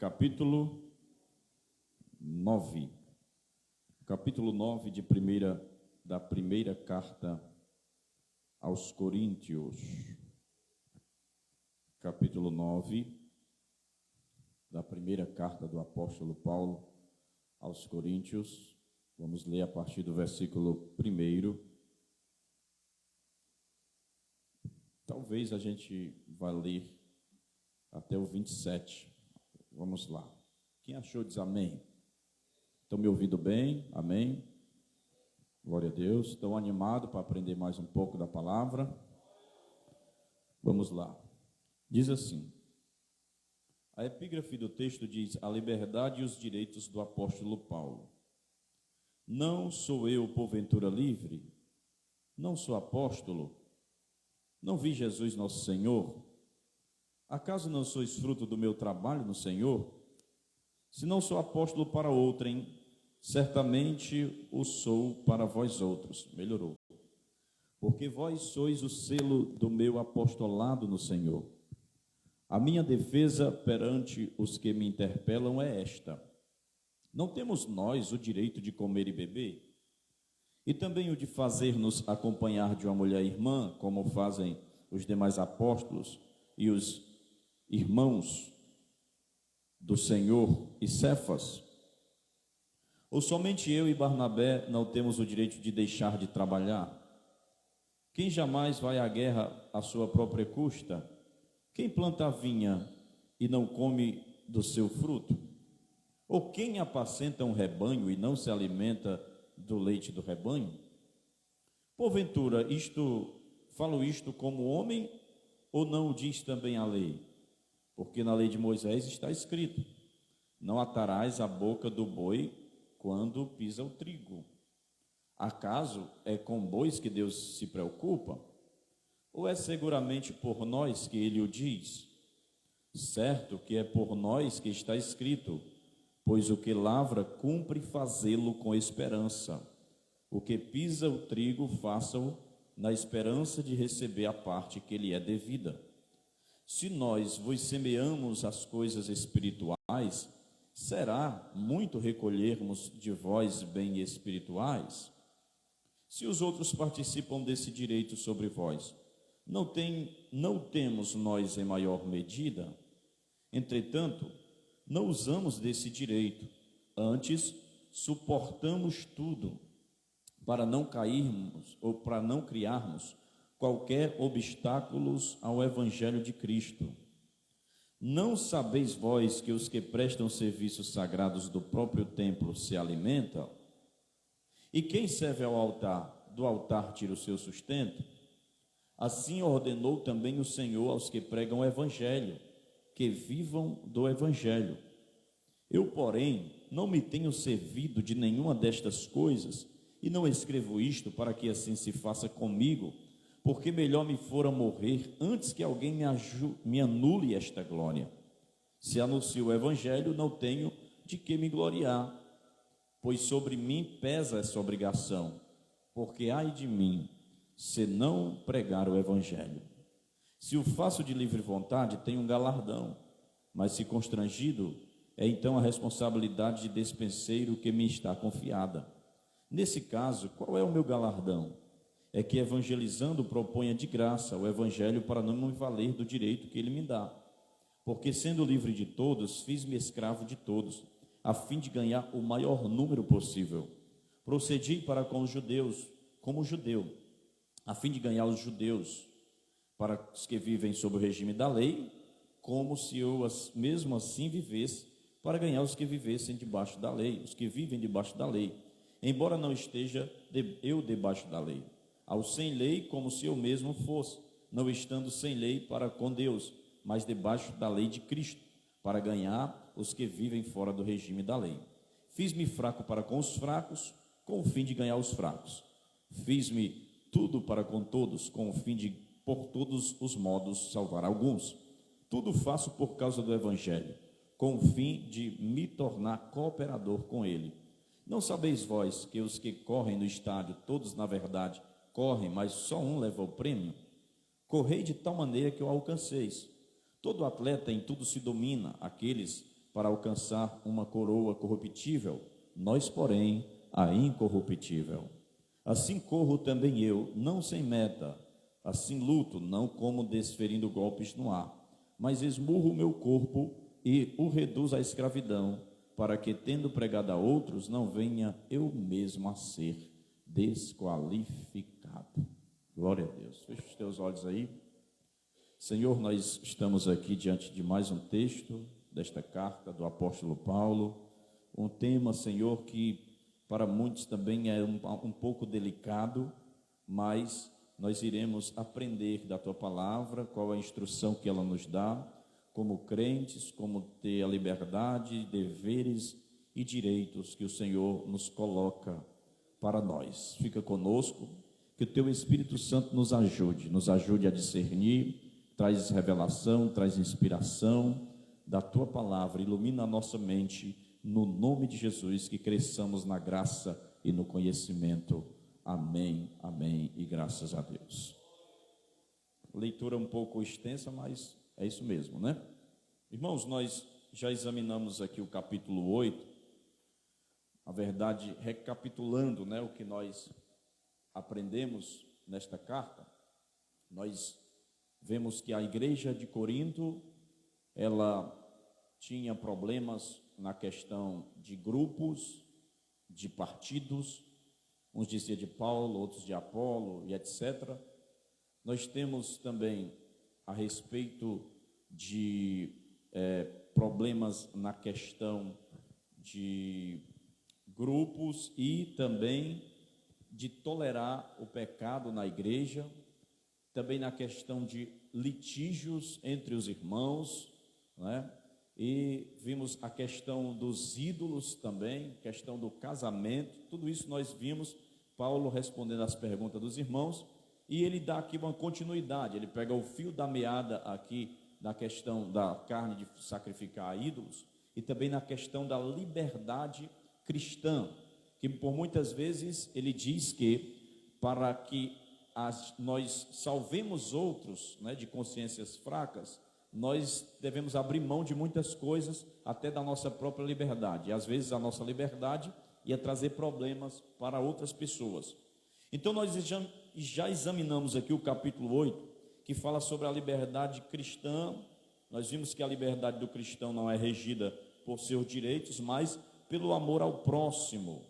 capítulo 9. Capítulo 9 da primeira carta aos Coríntios. Capítulo 9 da primeira carta do apóstolo Paulo aos Coríntios. Vamos ler a partir do versículo 1. Talvez a gente vá ler até o 27. Vamos lá. Quem achou diz amém. Estão me ouvindo bem? Amém. Glória a Deus. Estão animados para aprender mais um pouco da palavra? Vamos lá. Diz assim. A epígrafe do texto diz: a liberdade e os direitos do apóstolo Paulo. Não sou eu, porventura, livre? Não sou apóstolo? Não vi Jesus nosso Senhor? Acaso não sois fruto do meu trabalho no Senhor? Se não sou apóstolo para outrem, certamente o sou para vós outros. Melhorou. Porque vós sois o selo do meu apostolado no Senhor. A minha defesa perante os que me interpelam é esta: não temos nós o direito de comer e beber? E também o de fazer-nos acompanhar de uma mulher irmã, como fazem os demais apóstolos e os irmãos do Senhor e Cefas? Ou somente eu e Barnabé não temos o direito de deixar de trabalhar? Quem jamais vai à guerra à sua própria custa? Quem planta a vinha e não come do seu fruto? Ou quem apacenta um rebanho e não se alimenta do leite do rebanho? Porventura, falo isto como homem, ou não o diz também a lei? Porque na lei de Moisés está escrito: não atarás a boca do boi quando pisa o trigo. Acaso é com bois que Deus se preocupa? Ou é seguramente por nós que ele o diz? Certo que é por nós que está escrito: pois o que lavra cumpre fazê-lo com esperança. O que pisa o trigo, faça-o na esperança de receber a parte que lhe é devida. Se nós vos semeamos as coisas espirituais, será muito recolhermos de vós bem espirituais? Se os outros participam desse direito sobre vós, não temos nós em maior medida? Entretanto, não usamos desse direito, antes suportamos tudo, para não cairmos ou para não criarmos qualquer obstáculos ao evangelho de Cristo. Não sabeis vós que os que prestam serviços sagrados do próprio templo se alimentam? E quem serve ao altar, do altar tira o seu sustento? Assim ordenou também o Senhor aos que pregam o evangelho, que vivam do evangelho. Eu, porém, não me tenho servido de nenhuma destas coisas, e não escrevo isto para que assim se faça comigo, porque melhor me fora morrer antes que alguém me anule esta glória. Se anuncio o evangelho, não tenho de que me gloriar, pois sobre mim pesa essa obrigação, porque ai de mim, se não pregar o evangelho. Se o faço de livre vontade, tenho um galardão, mas se constrangido, é então a responsabilidade de despenseiro que me está confiada. Nesse caso, qual é o meu galardão? É que evangelizando proponha de graça o evangelho para não me valer do direito que ele me dá. Porque sendo livre de todos, fiz-me escravo de todos, a fim de ganhar o maior número possível. Procedi para com os judeus, como judeu, a fim de ganhar os judeus, para os que vivem sob o regime da lei, como se eu mesmo assim vivesse, para ganhar os que vivessem debaixo da lei, os que vivem debaixo da lei, embora não esteja eu debaixo da lei. Ao sem lei, como se eu mesmo fosse, não estando sem lei para com Deus, mas debaixo da lei de Cristo, para ganhar os que vivem fora do regime da lei. Fiz-me fraco para com os fracos, com o fim de ganhar os fracos. Fiz-me tudo para com todos, com o fim de, por todos os modos, salvar alguns. Tudo faço por causa do evangelho, com o fim de me tornar cooperador com ele. Não sabeis vós que os que correm no estádio, todos na verdade correm, mas só um leva o prêmio? Correi de tal maneira que o alcanceis. Todo atleta em tudo se domina, aqueles para alcançar uma coroa corruptível, nós, porém, a incorruptível. Assim corro também eu, não sem meta, assim luto, não como desferindo golpes no ar, mas esmurro o meu corpo e o reduzo à escravidão, para que, tendo pregado a outros, não venha eu mesmo a ser desqualificado. Glória a Deus. Feche os teus olhos aí. Senhor, nós estamos aqui diante de mais um texto desta carta do apóstolo Paulo, um tema, Senhor, que para muitos também é um pouco delicado, mas nós iremos aprender da Tua palavra, qual é a instrução que ela nos dá, como crentes, como ter a liberdade, deveres e direitos que o Senhor nos coloca para nós. Fica conosco, que o Teu Espírito Santo nos ajude a discernir, traz revelação, traz inspiração da Tua palavra, ilumina a nossa mente, no nome de Jesus, que cresçamos na graça e no conhecimento. Amém, amém e graças a Deus. Leitura um pouco extensa, mas é isso mesmo, né? Irmãos, nós já examinamos aqui o capítulo 8, na verdade, recapitulando, né, o que nós aprendemos nesta carta. Nós vemos que a igreja de Corinto, ela tinha problemas na questão de grupos, de partidos, uns diziam de Paulo, outros de Apolo e etc. Nós temos também a respeito de problemas na questão de grupos e também de tolerar o pecado na igreja, também na questão de litígios entre os irmãos, né? E vimos a questão dos ídolos também, questão do casamento, tudo isso nós vimos Paulo respondendo às perguntas dos irmãos, e ele dá aqui uma continuidade, ele pega o fio da meada aqui da questão da carne de sacrificar a ídolos, e também na questão da liberdade cristã, que por muitas vezes ele diz que para que nós salvemos outros, né, de consciências fracas, nós devemos abrir mão de muitas coisas, até da nossa própria liberdade. E às vezes a nossa liberdade ia trazer problemas para outras pessoas. Então nós já examinamos aqui o capítulo 8, que fala sobre a liberdade cristã. Nós vimos que a liberdade do cristão não é regida por seus direitos, mas pelo amor ao próximo.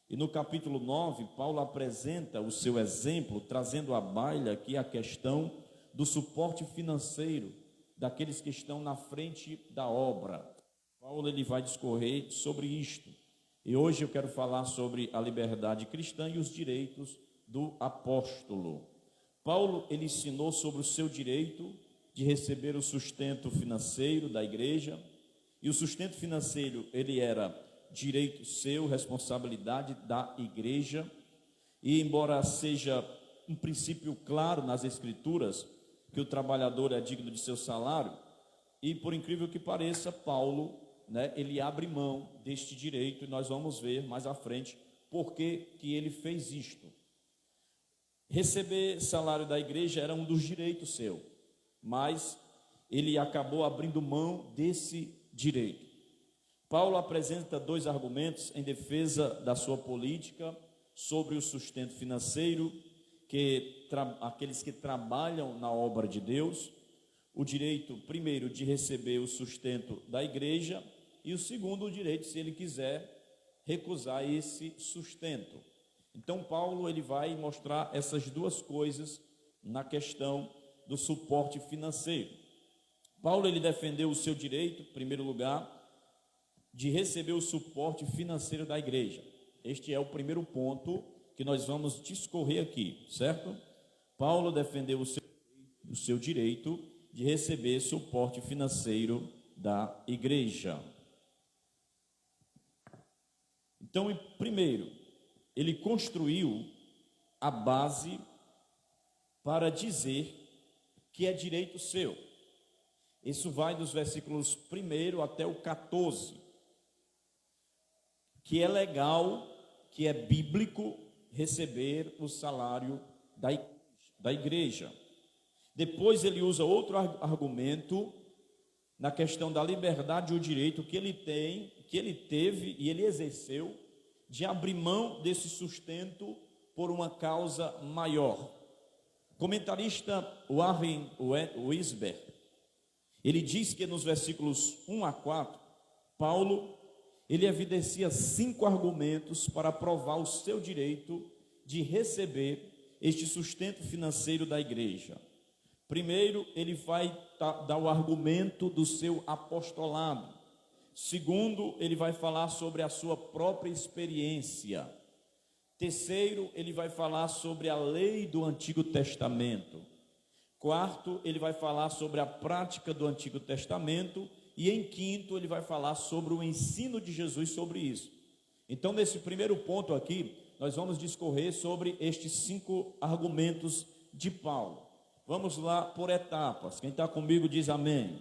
E no capítulo 9, Paulo apresenta o seu exemplo, trazendo à baila aqui a questão do suporte financeiro daqueles que estão na frente da obra. Paulo ele vai discorrer sobre isto. E hoje eu quero falar sobre a liberdade cristã e os direitos do apóstolo. Paulo ele ensinou sobre o seu direito de receber o sustento financeiro da igreja. E o sustento financeiro ele era direito seu, responsabilidade da igreja. E embora seja um princípio claro nas Escrituras, que o trabalhador é digno de seu salário, e por incrível que pareça, Paulo, né, ele abre mão deste direito, e nós vamos ver mais à frente por que ele fez isto. Receber salário da igreja era um dos direitos seu, mas ele acabou abrindo mão desse direito. Paulo apresenta dois argumentos em defesa da sua política sobre o sustento financeiro, que aqueles que trabalham na obra de Deus, o direito, primeiro, de receber o sustento da igreja, e o segundo, o direito, se ele quiser, recusar esse sustento. Então, Paulo ele vai mostrar essas duas coisas na questão do suporte financeiro. Paulo ele defendeu o seu direito, em primeiro lugar, de receber o suporte financeiro da igreja. Este é o primeiro ponto que nós vamos discorrer aqui, certo? Paulo defendeu o seu direito de receber suporte financeiro da igreja. Então, primeiro, ele construiu a base para dizer que é direito seu. Isso vai dos versículos 1 até o 14, que é legal, que é bíblico receber o salário da igreja. Depois ele usa outro argumento na questão da liberdade e o direito que ele tem, que ele teve e ele exerceu de abrir mão desse sustento por uma causa maior. O comentarista Warren Wiersbe, ele diz que nos versículos 1 a 4, Paulo, ele evidencia 5 argumentos para provar o seu direito de receber este sustento financeiro da igreja. Primeiro, ele vai dar o argumento do seu apostolado. Segundo, ele vai falar sobre a sua própria experiência. Terceiro, ele vai falar sobre a lei do Antigo Testamento. Quarto, ele vai falar sobre a prática do Antigo Testamento. E em quinto, ele vai falar sobre o ensino de Jesus sobre isso. Então, nesse primeiro ponto aqui, nós vamos discorrer sobre estes 5 argumentos de Paulo. Vamos lá por etapas. Quem está comigo diz amém.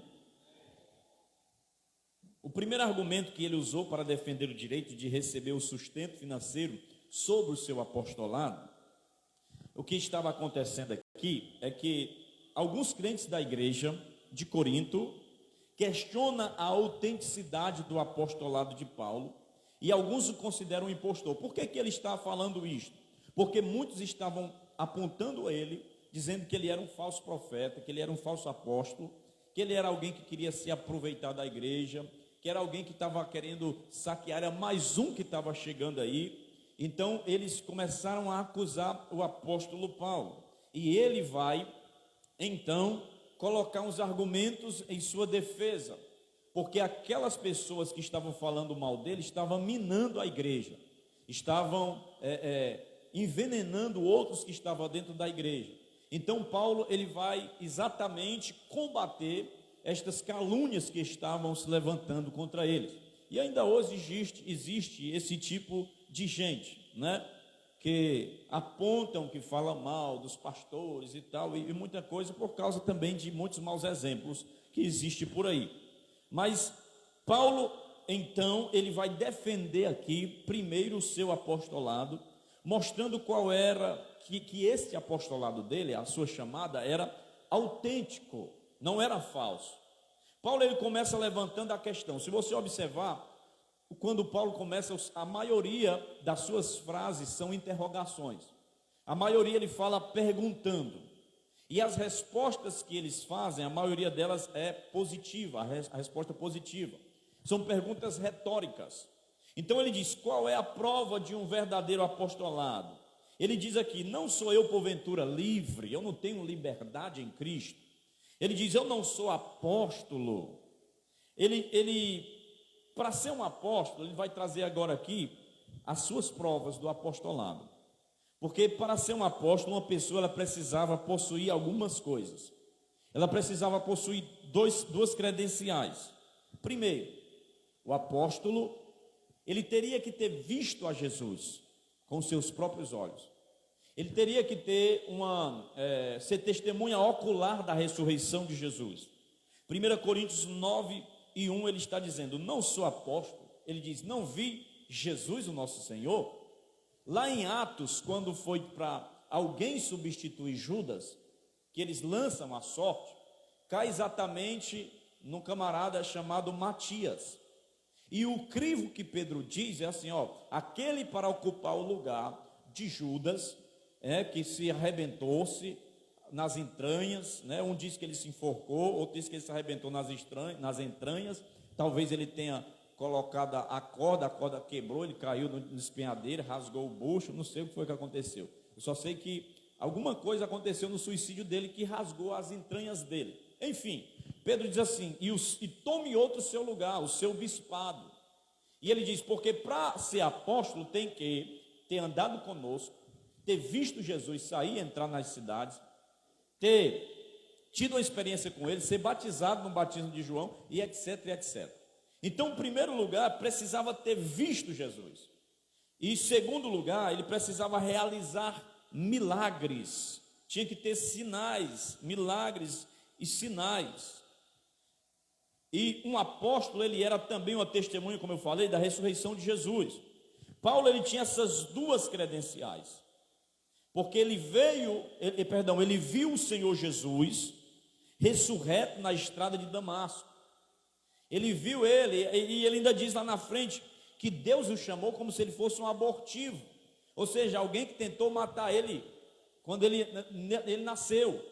O primeiro argumento que ele usou para defender o direito de receber o sustento financeiro sobre o seu apostolado, o que estava acontecendo aqui é que alguns crentes da igreja de Corinto questionam a autenticidade do apostolado de Paulo e alguns o consideram um impostor. Por que ele está falando isto? Porque muitos estavam apontando a ele, dizendo que ele era um falso profeta, que ele era um falso apóstolo, que ele era alguém que queria se aproveitar da igreja, que era alguém que estava querendo saquear, era mais um que estava chegando aí. Então eles começaram a acusar o apóstolo Paulo, e ele vai então colocar uns argumentos em sua defesa, porque aquelas pessoas que estavam falando mal dele estavam minando a igreja, estavam envenenando outros que estavam dentro da igreja. Então Paulo, ele vai exatamente combater estas calúnias que estavam se levantando contra eles. E ainda hoje existe esse tipo de gente, né? Que apontam, que falam mal dos pastores e tal, e muita coisa por causa também de muitos maus exemplos que existem por aí. Mas Paulo, então, ele vai defender aqui primeiro o seu apostolado, mostrando qual era, que esse apostolado dele, a sua chamada, era autêntico, não era falso. Paulo, ele começa levantando a questão. Se você observar, quando Paulo começa, a maioria das suas frases são interrogações. A maioria ele fala perguntando. E as respostas que eles fazem, a maioria delas é positiva, a resposta positiva. São perguntas retóricas. Então ele diz: qual é a prova de um verdadeiro apostolado? Ele diz aqui: não sou eu porventura livre, eu não tenho liberdade em Cristo. Ele diz: eu não sou apóstolo. Para ser um apóstolo, ele vai trazer agora aqui as suas provas do apostolado. Porque para ser um apóstolo, uma pessoa ela precisava possuir algumas coisas. Ela precisava possuir duas credenciais. Primeiro, o apóstolo, ele teria que ter visto a Jesus com seus próprios olhos. Ele teria que ter ser testemunha ocular da ressurreição de Jesus. 1 Coríntios 9:1 ele está dizendo: não sou apóstolo. Ele diz: não vi Jesus o nosso Senhor. Lá em Atos, quando foi para alguém substituir Judas, que eles lançam a sorte, cai exatamente num camarada chamado Matias. E o crivo que Pedro diz é assim: aquele para ocupar o lugar de Judas, que se arrebentou-se nas entranhas, né? Um diz que ele se enforcou, outro diz que ele se arrebentou nas entranhas. Talvez ele tenha colocado a corda quebrou, ele caiu no espinhadeiro, rasgou o bucho, não sei o que foi que aconteceu. Eu só sei que alguma coisa aconteceu no suicídio dele que rasgou as entranhas dele. Enfim, Pedro diz assim: e tome outro seu lugar, o seu bispado. E ele diz: porque para ser apóstolo tem que ter andado conosco, ter visto Jesus sair e entrar nas cidades, ter tido uma experiência com ele, ser batizado no batismo de João, e etc, etc. Então, em primeiro lugar, precisava ter visto Jesus. E em segundo lugar, ele precisava realizar milagres. Tinha que ter sinais, milagres e sinais. E um apóstolo, ele era também uma testemunha, como eu falei, da ressurreição de Jesus. Paulo, ele tinha essas duas credenciais. Porque ele viu o Senhor Jesus ressurreto na estrada de Damasco. Ele viu ele, e ele ainda diz lá na frente que Deus o chamou como se ele fosse um abortivo, ou seja, alguém que tentou matar ele quando ele nasceu.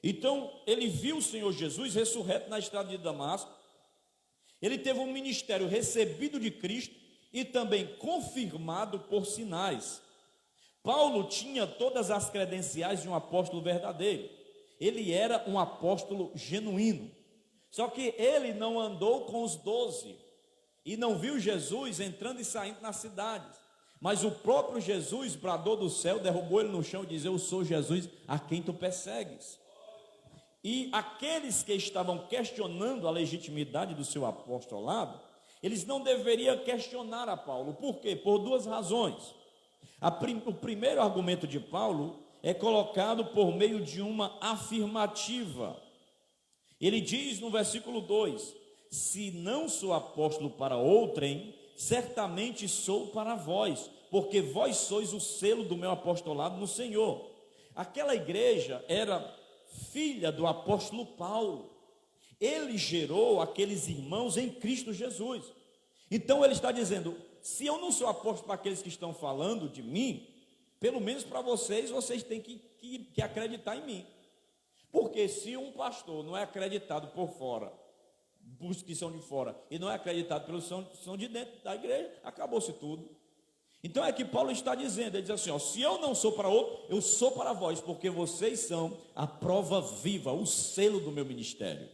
Então ele viu o Senhor Jesus ressurreto na estrada de Damasco. Ele teve um ministério recebido de Cristo e também confirmado por sinais. Paulo tinha todas as credenciais de um apóstolo verdadeiro. Ele era um apóstolo genuíno. Só que ele não andou com os 12 e não viu Jesus entrando e saindo nas cidades. Mas o próprio Jesus bradou do céu, derrubou ele no chão e disse: eu sou Jesus a quem tu persegues. E aqueles que estavam questionando a legitimidade do seu apostolado, eles não deveriam questionar a Paulo. Por quê? Por duas razões. O primeiro argumento de Paulo é colocado por meio de uma afirmativa. Ele diz no versículo 2: se não sou apóstolo para outrem, certamente sou para vós, porque vós sois o selo do meu apostolado no Senhor. Aquela igreja era filha do apóstolo Paulo. Ele gerou aqueles irmãos em Cristo Jesus. Então ele está dizendo: se eu não sou apóstolo para aqueles que estão falando de mim, pelo menos para vocês têm que acreditar em mim. Porque se um pastor não é acreditado por fora, os que são de fora, e não é acreditado pelos que são de dentro da igreja, acabou-se tudo. Então é que Paulo está dizendo, ele diz assim, ó: se eu não sou para outro, eu sou para vós, porque vocês são a prova viva, o selo do meu ministério,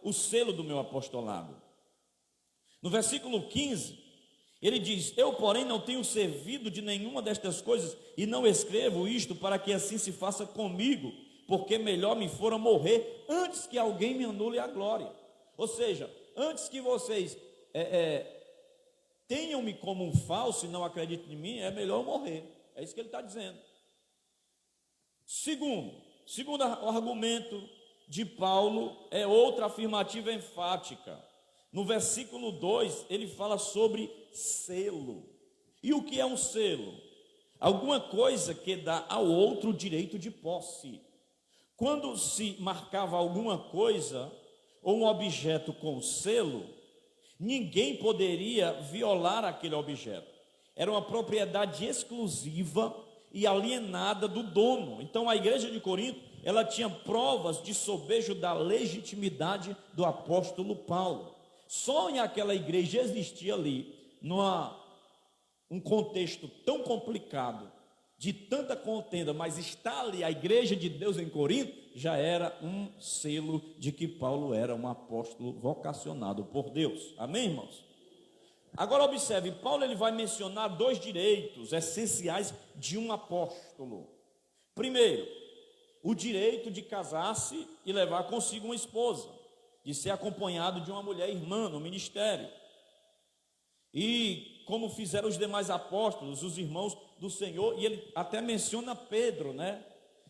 o selo do meu apostolado. No versículo 15, ele diz: eu porém não tenho servido de nenhuma destas coisas, e não escrevo isto para que assim se faça comigo, porque melhor me fora morrer antes que alguém me anule a glória. Ou seja, antes que vocês tenham-me como um falso e não acreditem em mim, é melhor eu morrer. É isso que ele está dizendo. Segundo argumento de Paulo é outra afirmativa enfática. No versículo 2, ele fala sobre selo. E o que é um selo? Alguma coisa que dá ao outro direito de posse. Quando se marcava alguma coisa ou um objeto com selo, ninguém poderia violar aquele objeto. Era uma propriedade exclusiva e alienada do dono. Então a igreja de Corinto, ela tinha provas de sobejo da legitimidade do apóstolo Paulo. Só em aquela igreja existia ali, um contexto tão complicado, de tanta contenda, mas está ali a igreja de Deus em Corinto, já era um selo de que Paulo era um apóstolo vocacionado por Deus. Amém, irmãos? Agora observe, Paulo ele vai mencionar dois direitos essenciais de um apóstolo. Primeiro, o direito de casar-se e levar consigo uma esposa, de ser acompanhado de uma mulher irmã no ministério. E como fizeram os demais apóstolos, os irmãos do Senhor, e ele até menciona Pedro, né?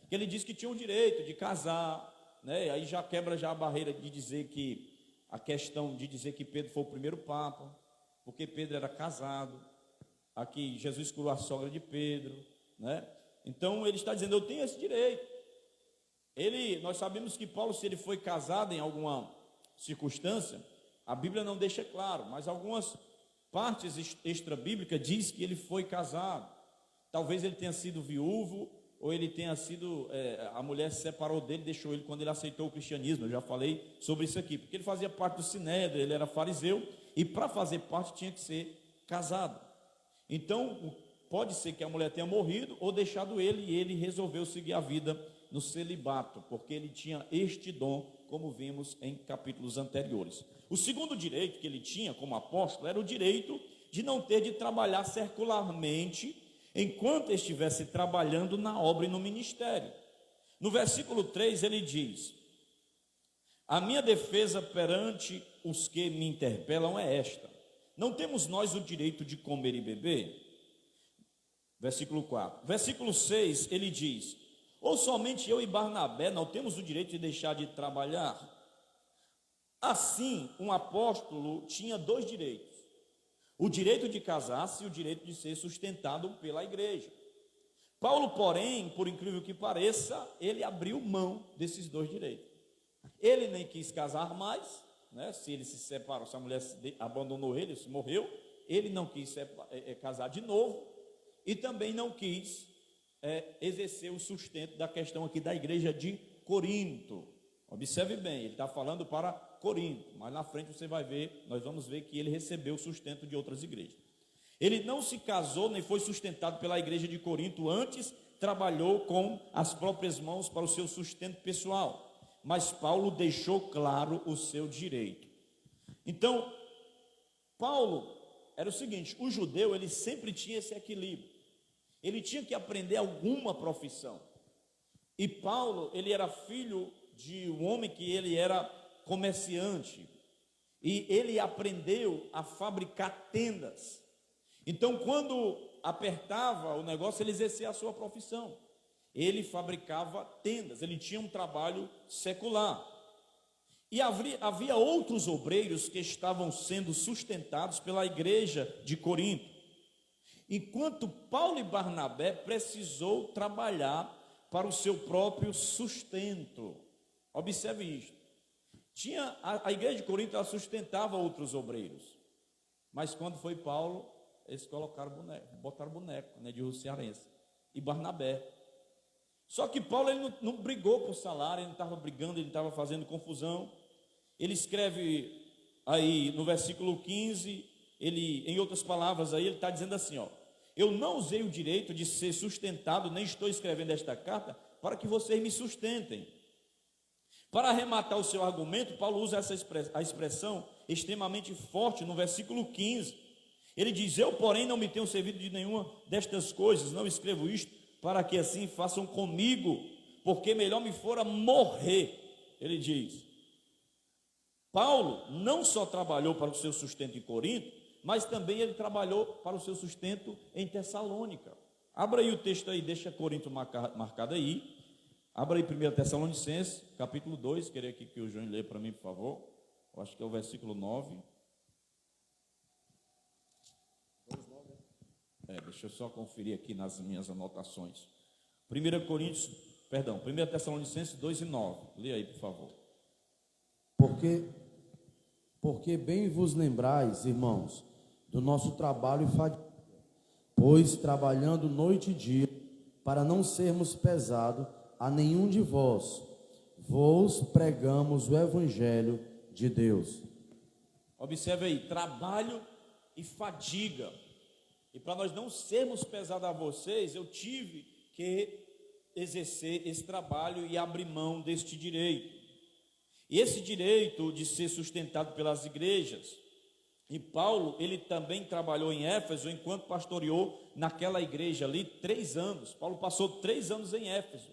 Que ele diz que tinha o direito de casar, né? Aí já quebra a barreira de dizer que, a questão de dizer que Pedro foi o primeiro papa, porque Pedro era casado. Aqui Jesus curou a sogra de Pedro, né? Então ele está dizendo, eu tenho esse direito. Nós sabemos que Paulo, se ele foi casado em alguma circunstância, a Bíblia não deixa claro, mas algumas partes extra-bíblicas diz que ele foi casado. Talvez ele tenha sido viúvo, ou ele tenha sido, a mulher se separou dele, deixou ele quando ele aceitou o cristianismo. Eu já falei sobre isso aqui, porque ele fazia parte do Sinédrio, ele era fariseu, e para fazer parte tinha que ser casado. Então pode ser que a mulher tenha morrido ou deixado ele, e ele resolveu seguir a vida no celibato, porque ele tinha este dom, como vimos em capítulos anteriores. O segundo direito que ele tinha como apóstolo era o direito de não ter de trabalhar secularmente enquanto estivesse trabalhando na obra e no ministério. No versículo 3 ele diz: a minha defesa perante os que me interpelam é esta: não temos nós o direito de comer e beber? Versículo 4. Versículo 6 ele diz: ou somente eu e Barnabé não temos o direito de deixar de trabalhar? Assim, um apóstolo tinha dois direitos: o direito de casar-se e o direito de ser sustentado pela igreja. Paulo, porém, por incrível que pareça, ele abriu mão desses dois direitos. Ele nem quis casar mais né? Se ele se separou, se a mulher abandonou ele, se morreu, ele não quis casar de novo e também não quis exercer o sustento da questão aqui da igreja de Corinto. Observe bem, ele está falando para Corinto, mas na frente você vai ver, nós vamos ver que ele recebeu o sustento de outras igrejas. Ele não se casou nem foi sustentado pela igreja de Corinto, antes trabalhou com as próprias mãos para o seu sustento pessoal, mas Paulo deixou claro o seu direito. Então, Paulo era o seguinte: o judeu, ele sempre tinha esse equilíbrio, ele tinha que aprender alguma profissão, e Paulo, ele era filho de um homem que ele era comerciante, e ele aprendeu a fabricar tendas. Então, quando apertava o negócio, ele exercia a sua profissão. Ele fabricava tendas, ele tinha um trabalho secular. E havia outros obreiros que estavam sendo sustentados pela igreja de Corinto. Enquanto Paulo e Barnabé precisou trabalhar para o seu próprio sustento. Observe isto. A igreja de Corinto, ela sustentava outros obreiros. Mas quando foi Paulo, eles botaram boneco, né, de Rússia cearense, e Barnabé. Só que Paulo, ele não brigou por salário, ele não estava brigando, ele não estava fazendo confusão. Ele escreve aí no versículo 15, em outras palavras aí, ele está dizendo assim, ó: eu não usei o direito de ser sustentado, nem estou escrevendo esta carta para que vocês me sustentem. Para arrematar o seu argumento, Paulo usa a expressão extremamente forte no versículo 15. Ele diz: eu, porém, não me tenho servido de nenhuma destas coisas, não escrevo isto para que assim façam comigo, porque melhor me fora morrer. Ele diz. Paulo não só trabalhou para o seu sustento em Corinto, mas também ele trabalhou para o seu sustento em Tessalônica. Abra aí o texto aí, deixa Corinto marcado aí. Abra aí 1 Tessalonicenses, capítulo 2, queria aqui que o João lê para mim, por favor. Eu acho que é o versículo 9. Deixa eu só conferir aqui nas minhas anotações. 1 Tessalonicenses 2 e 9. Lê aí, por favor. Porque bem vos lembrais, irmãos, do nosso trabalho e fadiga, pois trabalhando noite e dia, para não sermos pesados a nenhum de vós, vos pregamos o evangelho de Deus. Observe aí, trabalho e fadiga. E para nós não sermos pesados a vocês, eu tive que exercer esse trabalho e abrir mão deste direito. E esse direito de ser sustentado pelas igrejas, e Paulo, ele também trabalhou em Éfeso, enquanto pastoreou naquela igreja ali 3 anos. Paulo passou 3 anos em Éfeso.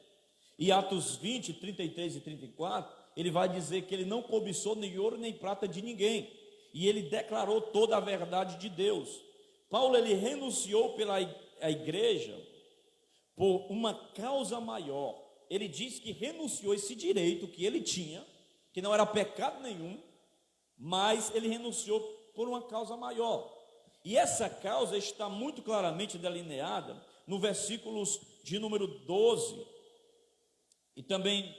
E Atos 20, 33 e 34, ele vai dizer que ele não cobiçou nem ouro nem prata de ninguém. E ele declarou toda a verdade de Deus. Paulo, ele renunciou pela igreja por uma causa maior. Ele diz que renunciou esse direito que ele tinha, que não era pecado nenhum, mas ele renunciou por uma causa maior. E essa causa está muito claramente delineada no versículos de número 12 e também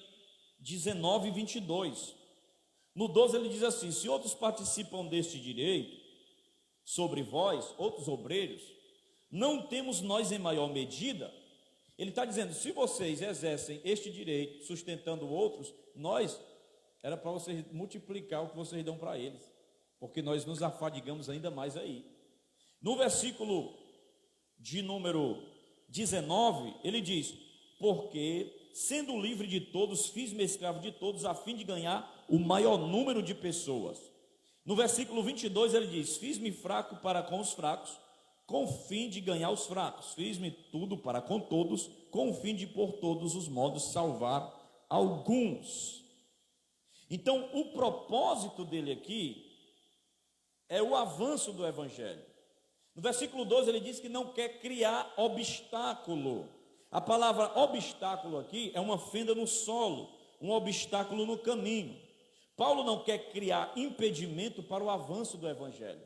19 e 22. No 12 ele diz assim: se outros participam deste direito sobre vós, outros obreiros, não temos nós em maior medida? Ele está dizendo, se vocês exercem este direito, sustentando outros, era para vocês multiplicar o que vocês dão para eles, porque nós nos afadigamos ainda mais aí. No versículo de número 19, ele diz, porque sendo livre de todos, fiz-me escravo de todos, a fim de ganhar o maior número de pessoas. No versículo 22 ele diz, fiz-me fraco para com os fracos, com o fim de ganhar os fracos, fiz-me tudo para com todos, com o fim de por todos os modos salvar alguns. Então o propósito dele aqui é o avanço do evangelho. No versículo 12 ele diz que não quer criar obstáculo. A palavra obstáculo aqui é uma fenda no solo, um obstáculo no caminho. Paulo não quer criar impedimento para o avanço do evangelho.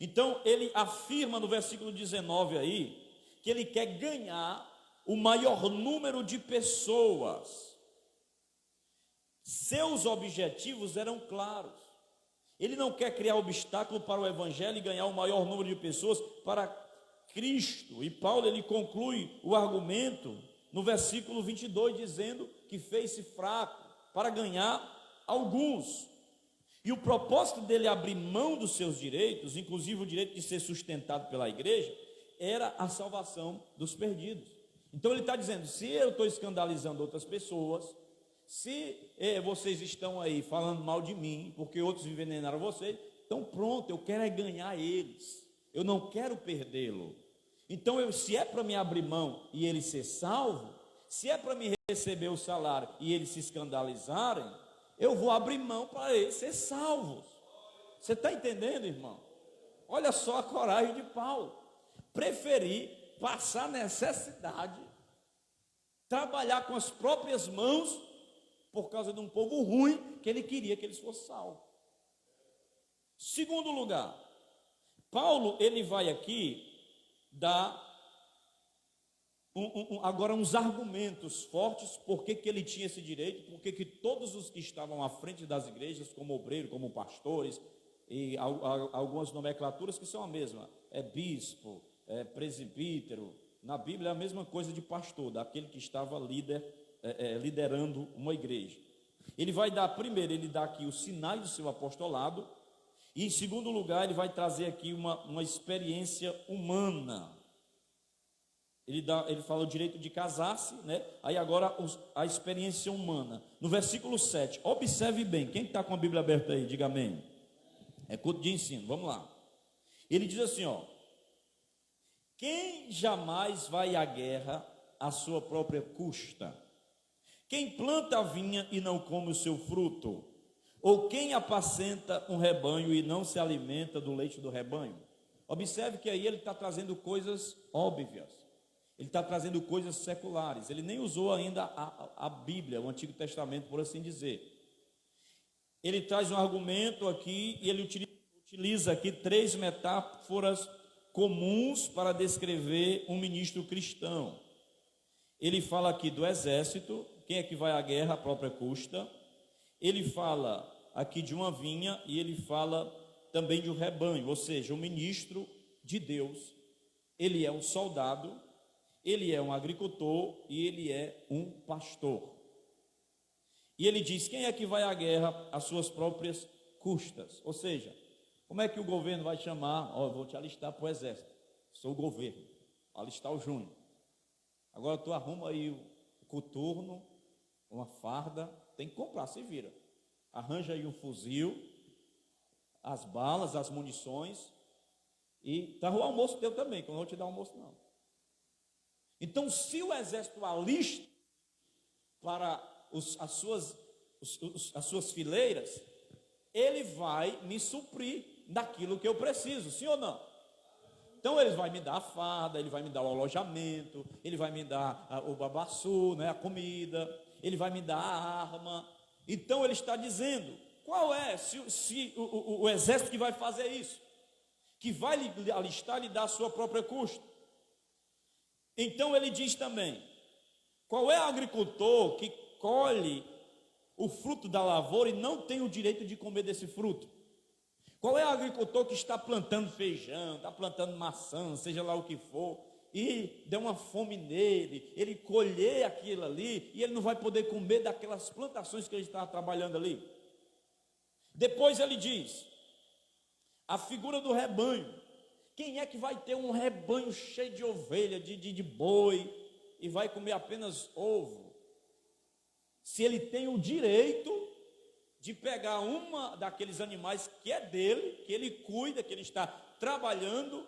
Então ele afirma no versículo 19 aí, que ele quer ganhar o maior número de pessoas. Seus objetivos eram claros. Ele não quer criar obstáculo para o evangelho e ganhar o maior número de pessoas para Cristo. E Paulo, ele conclui o argumento no versículo 22, dizendo que fez-se fraco para ganhar alguns. E o propósito dele abrir mão dos seus direitos, inclusive o direito de ser sustentado pela igreja, era a salvação dos perdidos. Então ele está dizendo, se eu estou escandalizando outras pessoas, se vocês estão aí falando mal de mim, porque outros envenenaram vocês, então pronto, eu quero é ganhar eles, eu não quero perdê-lo. Então se é para me abrir mão e ele ser salvo, se é para me receber o salário e eles se escandalizarem, eu vou abrir mão para eles ser salvos. Você está entendendo, irmão? Olha só a coragem de Paulo, preferir passar necessidade, trabalhar com as próprias mãos, por causa de um povo ruim, que ele queria que eles fossem salvos. Segundo lugar, Paulo, ele vai aqui dar agora uns argumentos fortes, por que ele tinha esse direito, por que todos os que estavam à frente das igrejas, como obreiro, como pastores, e algumas nomenclaturas que são a mesma, bispo, presbítero, na Bíblia é a mesma coisa de pastor, daquele que estava liderando uma igreja. Ele vai dar, primeiro, ele dá aqui os sinais do seu apostolado, e em segundo lugar, ele vai trazer aqui uma experiência humana. Ele fala o direito de casar-se, né? Aí agora a experiência humana. No versículo 7, observe bem, quem está com a Bíblia aberta aí, diga amém. É culto de ensino, vamos lá. Ele diz assim, ó: quem jamais vai à guerra à sua própria custa? Quem planta a vinha e não come o seu fruto? Ou quem apacenta um rebanho e não se alimenta do leite do rebanho? Observe que aí ele está trazendo coisas óbvias. Ele está trazendo coisas seculares. Ele nem usou ainda a Bíblia, o Antigo Testamento, por assim dizer. Ele traz um argumento aqui e ele utiliza aqui 3 metáforas comuns para descrever um ministro cristão. Ele fala aqui do exército, quem é que vai à guerra à própria custa. Ele fala aqui de uma vinha e ele fala também de um rebanho, ou seja, o ministro de Deus, ele é um soldado, ele é um agricultor e ele é um pastor. E ele diz, quem é que vai à guerra às suas próprias custas? Ou seja, como é que o governo vai chamar? Eu vou te alistar para o exército, sou o governo, alistar o Júnior. Agora tu arruma aí o coturno, uma farda, tem que comprar, se vira. Arranja aí um fuzil, as balas, as munições, e tá o almoço teu também, que eu não vou te dar almoço não. Então, se o exército alista para as suas fileiras, ele vai me suprir daquilo que eu preciso, sim ou não? Então ele vai me dar a farda, ele vai me dar o alojamento, ele vai me dar o babaçu, né, a comida, ele vai me dar a arma. Então ele está dizendo, qual é se o exército que vai fazer isso, que vai lhe alistar e dar a sua própria custa. Então ele diz também, qual é o agricultor que colhe o fruto da lavoura e não tem o direito de comer desse fruto? Qual é o agricultor que está plantando feijão, está plantando maçã, seja lá o que for, e deu uma fome nele, ele colher aquilo ali, e ele não vai poder comer daquelas plantações que ele está trabalhando ali? Depois ele diz, a figura do rebanho. Quem é que vai ter um rebanho cheio de ovelha, de boi, e vai comer apenas ovo? Se ele tem o direito de pegar uma daqueles animais que é dele, que ele cuida, que ele está trabalhando,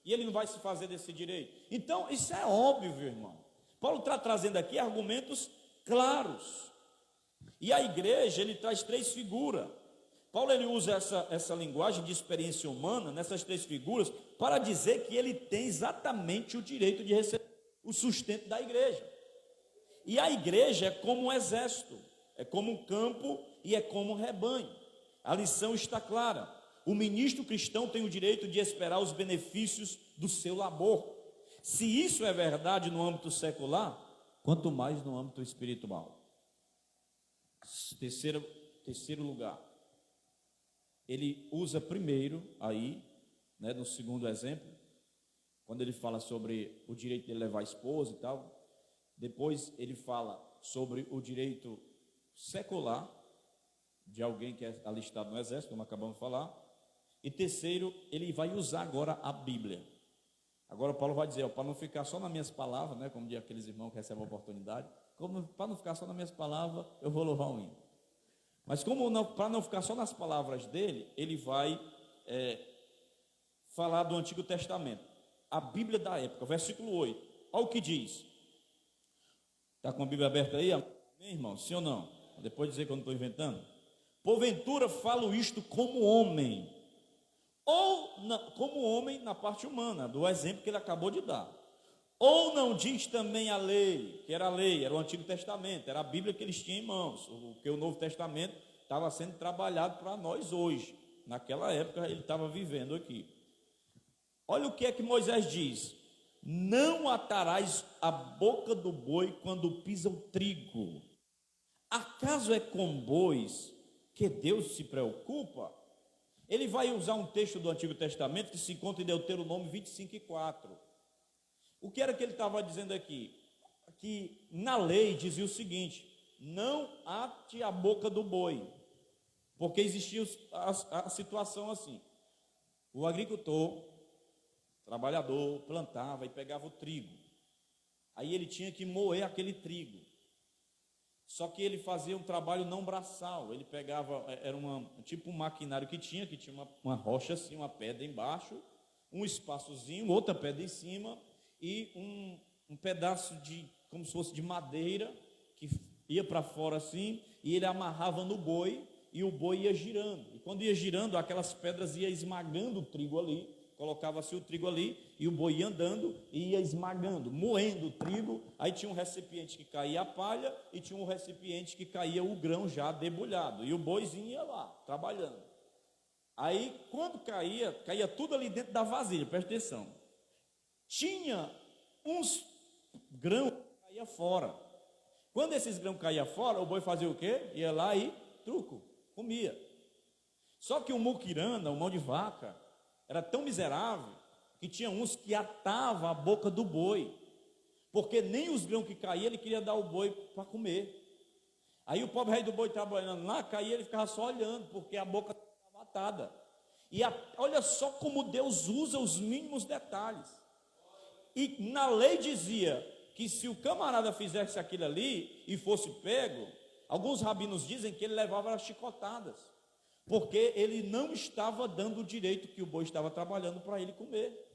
e ele não vai se fazer desse direito. Então, isso é óbvio, irmão. Paulo está trazendo aqui argumentos claros. E a igreja, ele traz 3 figuras. Paulo, ele usa essa linguagem de experiência humana, nessas 3 figuras, para dizer que ele tem exatamente o direito de receber o sustento da igreja. E a igreja é como um exército, é como um campo e é como um rebanho. A lição está clara. O ministro cristão tem o direito de esperar os benefícios do seu labor. Se isso é verdade no âmbito secular, quanto mais no âmbito espiritual. Terceiro lugar. ele usa primeiro aí, né, no segundo exemplo, quando ele fala sobre o direito de levar a esposa e tal. Depois ele fala sobre o direito secular de alguém que é alistado no exército, como acabamos de falar. E terceiro, ele vai usar agora a Bíblia. Agora Paulo vai dizer, para não ficar só nas minhas palavras, né, como diz aqueles irmãos que recebem a oportunidade, para não ficar só nas minhas palavras, eu vou louvar um hino. Mas para não ficar só nas palavras dele, ele vai falar do Antigo Testamento. A Bíblia da época, versículo 8. Olha o que diz. Está com a Bíblia aberta aí? Amém, irmão? Sim ou não? Depois dizer que eu não estou inventando. Porventura falo isto como homem, ou como homem na parte humana, do exemplo que ele acabou de dar. Ou não diz também a lei, que era a lei, era o Antigo Testamento, era a Bíblia que eles tinham em mãos, porque o Novo Testamento estava sendo trabalhado para nós hoje. Naquela época ele estava vivendo aqui. Olha o que é que Moisés diz: não atarás a boca do boi quando pisa o trigo. Acaso é com bois que Deus se preocupa? Ele vai usar um texto do Antigo Testamento que se encontra em Deuteronômio 25:4. O que era que ele estava dizendo aqui? Que na lei dizia o seguinte: não ate a boca do boi, porque existia a situação assim: o agricultor, trabalhador, plantava e pegava o trigo, aí ele tinha que moer aquele trigo. Só que ele fazia um trabalho não braçal, ele pegava, era tipo um maquinário que tinha uma rocha assim, uma pedra embaixo, um espaçozinho, outra pedra em cima, e um pedaço como se fosse de madeira, que ia para fora assim, e ele amarrava no boi, e o boi ia girando, e quando ia girando, aquelas pedras iam esmagando o trigo ali, colocava-se o trigo ali, e o boi ia andando, e ia esmagando, moendo o trigo. Aí tinha um recipiente que caía a palha, e tinha um recipiente que caía o grão já debulhado, e o boizinho ia lá, trabalhando. Aí, quando caía tudo ali dentro da vasilha, presta atenção. Tinha uns grãos que caíam fora. Quando esses grãos caíam fora, o boi fazia o quê? Ia lá e comia. Só que o muquirana, o mão de vaca, era tão miserável que tinha uns que atava a boca do boi, porque nem os grãos que caíam ele queria dar o boi para comer. Aí o pobre rei do boi trabalhando lá, caía, ele ficava só olhando, porque a boca estava atada. E olha só como Deus usa os mínimos detalhes. E na lei dizia que se o camarada fizesse aquilo ali e fosse pego, alguns rabinos dizem que ele levava as chicotadas, porque ele não estava dando o direito que o boi estava trabalhando para ele comer.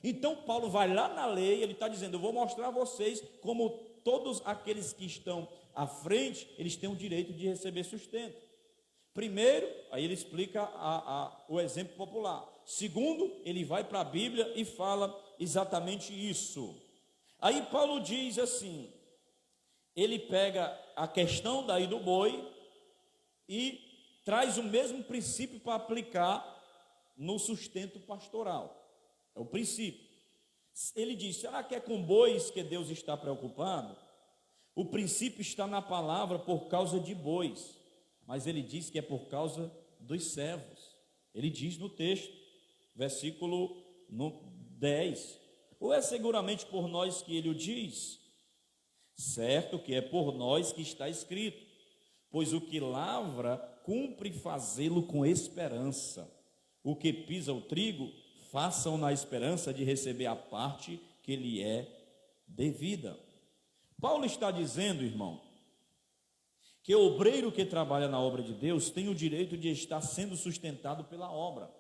Então Paulo vai lá na lei, ele está dizendo: eu vou mostrar a vocês como todos aqueles que estão à frente, eles têm o direito de receber sustento. Primeiro, aí ele explica o exemplo popular. Segundo, ele vai para a Bíblia e fala exatamente isso. Aí Paulo diz assim, ele pega a questão daí do boi e traz o mesmo princípio para aplicar no sustento pastoral. É o princípio. Ele diz: será que é com bois que Deus está preocupado? O princípio está na palavra por causa de bois, mas ele diz que é por causa dos servos. Ele diz no texto, versículo 10: ou é seguramente por nós que ele o diz? Certo que é por nós que está escrito, pois o que lavra cumpre fazê-lo com esperança. O que pisa o trigo, façam na esperança de receber a parte que lhe é devida. Paulo está dizendo, irmão, que o obreiro que trabalha na obra de Deus tem o direito de estar sendo sustentado pela obra.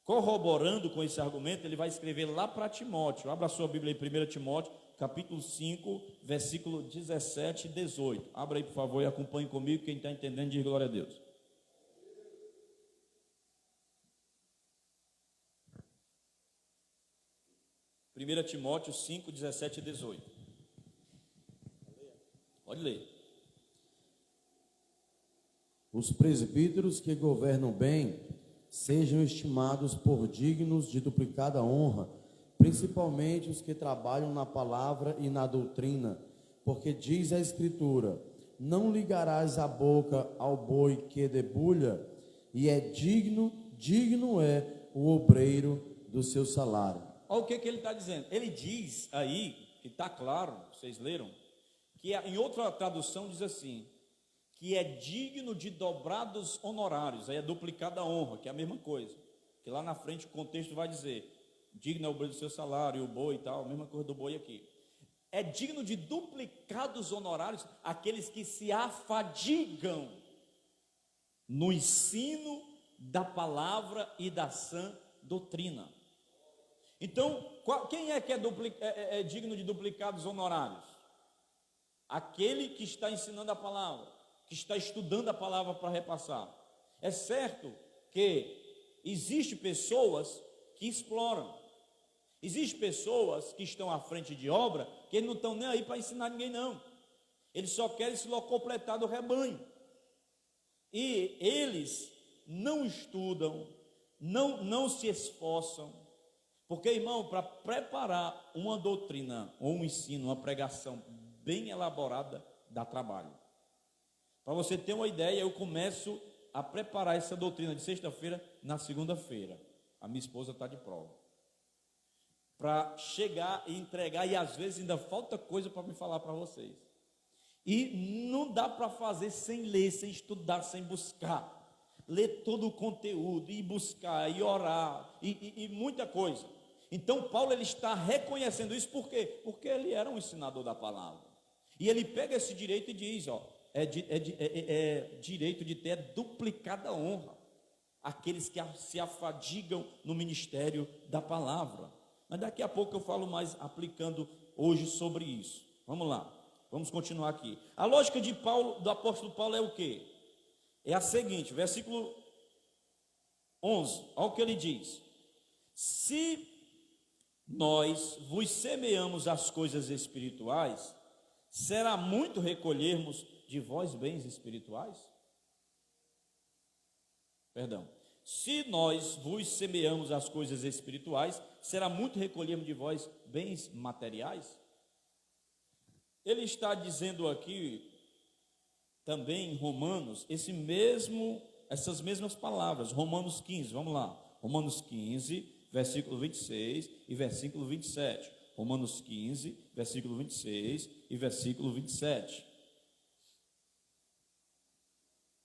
Corroborando com esse argumento, ele vai escrever lá para Timóteo. Abra a sua Bíblia em 1 Timóteo, capítulo 5, versículo 17 e 18. Abra aí, por favor, e acompanhe comigo. Quem está entendendo, diz glória a Deus. Primeira Timóteo 5, 17 e 18. Pode ler. Os presbíteros que governam bem sejam estimados por dignos de duplicada honra, principalmente os que trabalham na palavra e na doutrina, porque diz a Escritura: não ligarás a boca ao boi que debulha, e é digno é o obreiro do seu salário. Olha o que ele está dizendo. Ele diz aí, que está claro, vocês leram, que em outra tradução diz assim, que é digno de dobrados honorários, aí é duplicada a honra, que é a mesma coisa, que lá na frente o contexto vai dizer, digno é o obreiro do seu salário, o boi e tal, a mesma coisa do boi aqui. É digno de duplicados honorários aqueles que se afadigam no ensino da palavra e da sã doutrina. Então, quem é que é digno de duplicados honorários? Aquele que está ensinando a palavra, que está estudando a palavra para repassar. É certo que existem pessoas que exploram, existem pessoas que estão à frente de obra, que eles não estão nem aí para ensinar ninguém não, eles só querem se completar do rebanho, e eles não estudam, não se esforçam, porque, irmão, para preparar uma doutrina, ou um ensino, uma pregação bem elaborada, dá trabalho. Para você ter uma ideia, eu começo a preparar essa doutrina de sexta-feira, na segunda-feira, a minha esposa está de prova, para chegar e entregar, e às vezes ainda falta coisa para me falar para vocês, e não dá para fazer sem ler, sem estudar, sem buscar, ler todo o conteúdo, e buscar, e orar, e muita coisa. Então Paulo, ele está reconhecendo isso, por quê? Porque ele era um ensinador da palavra, e ele pega esse direito e diz, é direito de ter duplicada honra, aqueles que se afadigam no ministério da palavra. Mas daqui a pouco eu falo mais aplicando hoje sobre isso. Vamos lá, vamos continuar aqui. A lógica de Paulo, do apóstolo Paulo, é o quê? É a seguinte, versículo 11, olha o que ele diz: se nós vos semeamos as coisas espirituais, será muito recolhermos de vós bens espirituais? Perdão. Se nós vos semeamos as coisas espirituais, será muito recolhermos de vós bens materiais? Ele está dizendo aqui, também em Romanos, essas mesmas palavras, Romanos 15, vamos lá, Romanos 15, versículo 26 e versículo 27, Romanos 15, versículo 26 e versículo 27.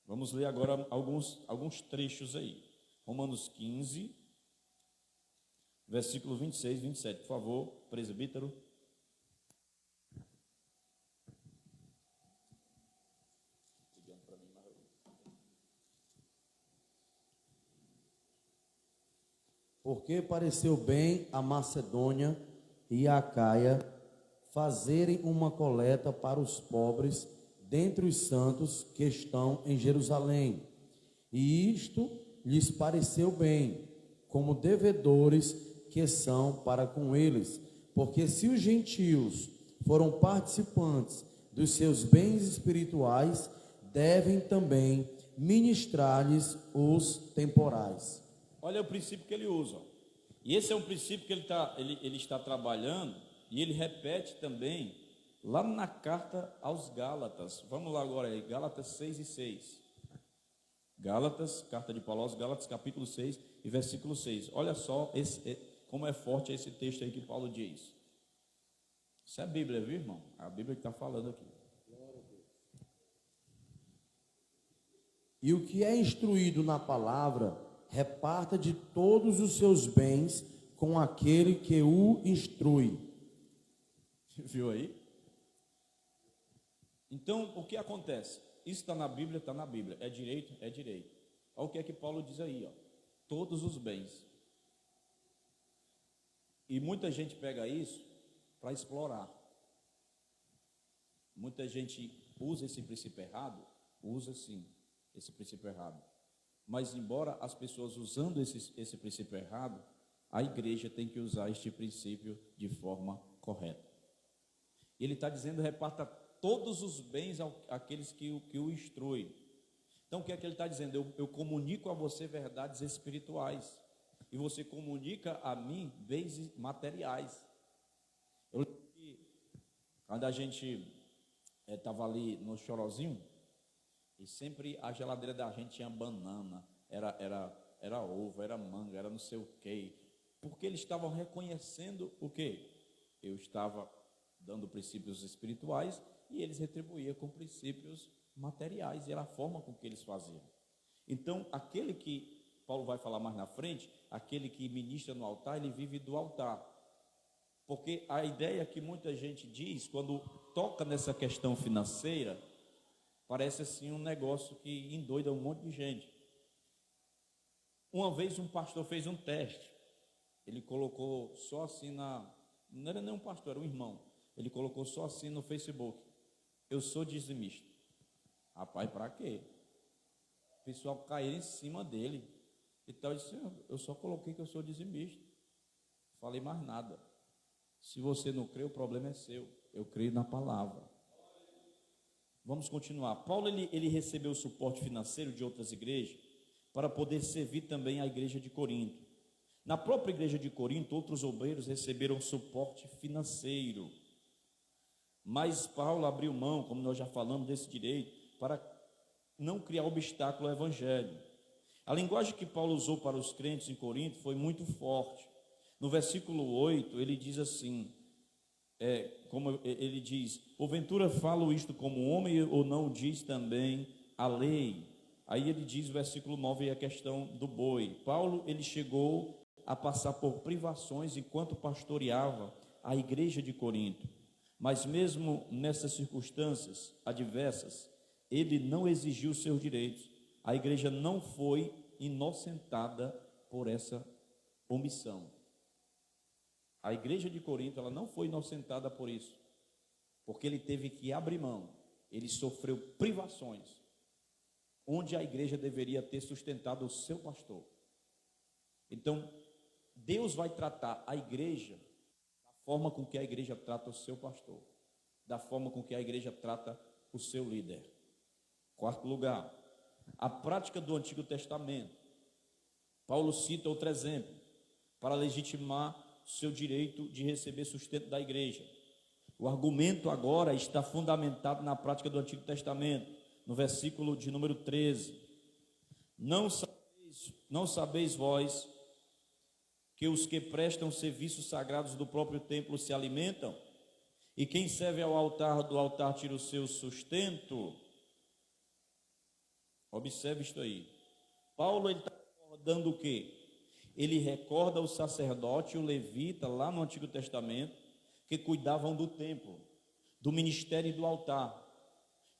Vamos ler agora alguns trechos aí. Romanos 15, versículo 26 e 27. Por favor, presbítero. Porque pareceu bem a Macedônia e a Acaia fazerem uma coleta para os pobres dentre os santos que estão em Jerusalém. E isto lhes pareceu bem, como devedores que são para com eles, porque se os gentios foram participantes dos seus bens espirituais, devem também ministrar-lhes os temporais. Olha o princípio que ele usa, e esse é um princípio que ele está trabalhando, e ele repete também lá na carta aos Gálatas. Vamos lá agora aí, Gálatas 6 e 6. Gálatas, carta de Paulo aos Gálatas, capítulo 6 e versículo 6. Olha só como é forte esse texto aí que Paulo diz. Isso é a Bíblia, viu, irmão? É a Bíblia que está falando aqui. E o que é instruído na palavra, reparta de todos os seus bens com aquele que o instrui. Viu aí? Então, o que acontece? Isso está na Bíblia, está na Bíblia. É direito? É direito. Olha o que é que Paulo diz aí, ó. Todos os bens. E muita gente pega isso para explorar. Muita gente usa esse princípio errado, usa sim esse princípio errado. Mas embora as pessoas usando esse princípio errado, a igreja tem que usar este princípio de forma correta. Ele está dizendo, reparta todos os bens àqueles que o instruem. Então o que é que ele está dizendo? Eu comunico a você verdades espirituais, e você comunica a mim bens materiais. Quando a gente estava ali no Chorozinho, e sempre a geladeira da gente tinha banana, era ovo, era manga, era não sei o quê. Porque eles estavam reconhecendo o quê? Eu estava dando princípios espirituais e eles retribuíam com princípios materiais, e era a forma com que eles faziam. Então, aquele que, Paulo vai falar mais na frente, aquele que ministra no altar, ele vive do altar. Porque a ideia que muita gente diz, quando toca nessa questão financeira, parece assim um negócio que endoida um monte de gente. Uma vez um pastor fez um teste, ele colocou só assim não era nem um pastor, era um irmão, ele colocou só assim no Facebook: eu sou dizimista. Rapaz, para quê? O pessoal caiu em cima dele. Então eu disse: eu só coloquei que eu sou dizimista, falei mais nada. Se você não crê, o problema é seu. Eu creio na palavra. Vamos continuar. Paulo ele recebeu suporte financeiro de outras igrejas para poder servir também a igreja de Corinto. Na própria igreja de Corinto, outros obreiros receberam suporte financeiro, mas Paulo abriu mão, como nós já falamos, desse direito para não criar obstáculo ao evangelho. A linguagem que Paulo usou para os crentes em Corinto foi muito forte. No versículo 8, ele diz assim, como ele diz: porventura falo isto como homem, ou não diz também a lei? Aí ele diz, o versículo 9, a questão do boi. Paulo, ele chegou a passar por privações enquanto pastoreava a igreja de Corinto. Mas mesmo nessas circunstâncias adversas, ele não exigiu seus direitos. A igreja não foi inocentada por essa omissão. A igreja de Corinto, ela não foi inocentada por isso, porque ele teve que abrir mão. Ele sofreu privações, onde a igreja deveria ter sustentado o seu pastor. Então, Deus vai tratar a igreja da forma com que a igreja trata o seu pastor, da forma com que a igreja trata o seu líder. Quarto lugar, a prática do Antigo Testamento. Paulo cita outro exemplo para legitimar seu direito de receber sustento da igreja. O argumento agora está fundamentado na prática do Antigo Testamento, no versículo de número 13. Não sabeis vós que os que prestam serviços sagrados do próprio templo se alimentam, e quem serve ao altar, do altar tira o seu sustento? Observe isto aí. Paulo está recordando o quê? Ele recorda o sacerdote e o levita lá no Antigo Testamento, que cuidavam do templo, do ministério e do altar.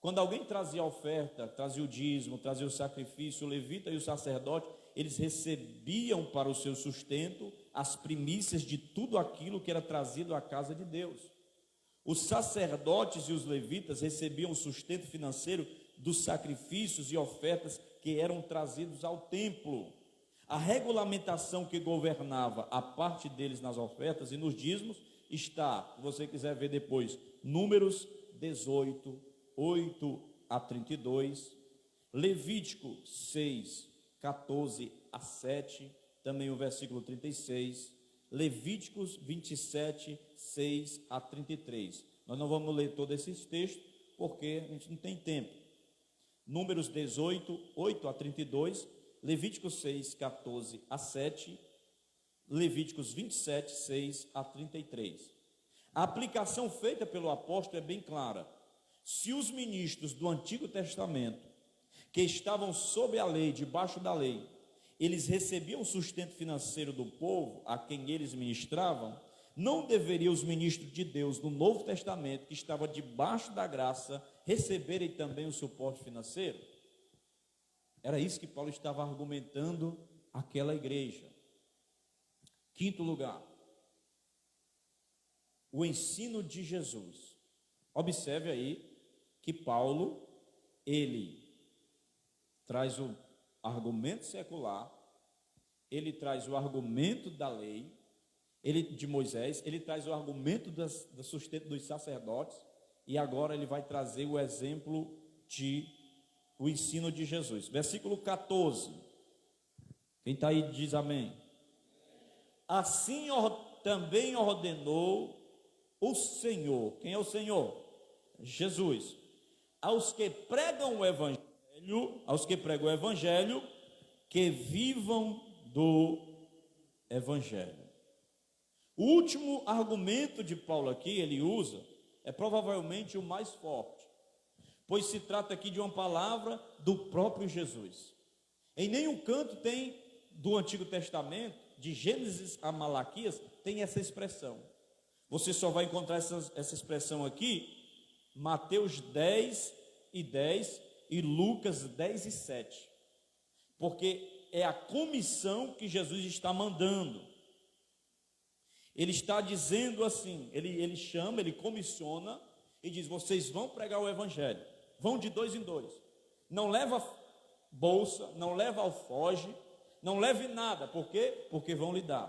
Quando alguém trazia a oferta, trazia o dízimo, trazia o sacrifício, o levita e o sacerdote, eles recebiam para o seu sustento as primícias de tudo aquilo que era trazido à casa de Deus. Os sacerdotes e os levitas recebiam o sustento financeiro dos sacrifícios e ofertas que eram trazidos ao templo. A regulamentação que governava a parte deles nas ofertas e nos dízimos está, se você quiser ver depois, Números 18, 8 a 32, Levítico 6, 14 a 7, também o versículo 36, Levíticos 27, 6 a 33. Nós não vamos ler todos esses textos, porque a gente não tem tempo. Números 18, 8 a 32, Levíticos 6, 14 a 7, Levíticos 27, 6 a 33. A aplicação feita pelo apóstolo é bem clara. Se os ministros do Antigo Testamento, que estavam sob a lei, debaixo da lei, eles recebiam o sustento financeiro do povo a quem eles ministravam, não deveriam os ministros de Deus do Novo Testamento, que estava debaixo da graça, receberem também o suporte financeiro? Era isso que Paulo estava argumentando àquela igreja. Quinto lugar, o ensino de Jesus. Observe aí que Paulo, ele traz o argumento secular, ele traz o argumento da lei, de Moisés, ele traz o argumento do sustento dos sacerdotes, e agora ele vai trazer o exemplo o ensino de Jesus. Versículo 14. Quem está aí diz amém. Assim também ordenou o Senhor. Quem é o Senhor? Jesus. Aos que pregam o evangelho, que vivam do Evangelho. O último argumento de Paulo aqui, ele usa, é provavelmente o mais forte, pois se trata aqui de uma palavra do próprio Jesus. Em nenhum canto tem do Antigo Testamento, de Gênesis a Malaquias, tem essa expressão. Você só vai encontrar essa expressão aqui, Mateus 10:10 e Lucas 10:7, porque é a comissão que Jesus está mandando. Ele está dizendo assim, ele chama, ele comissiona e diz: vocês vão pregar o Evangelho, vão de 2 em 2, não leva bolsa, não leva alforge, não leve nada. Por quê? Porque vão lhe dar,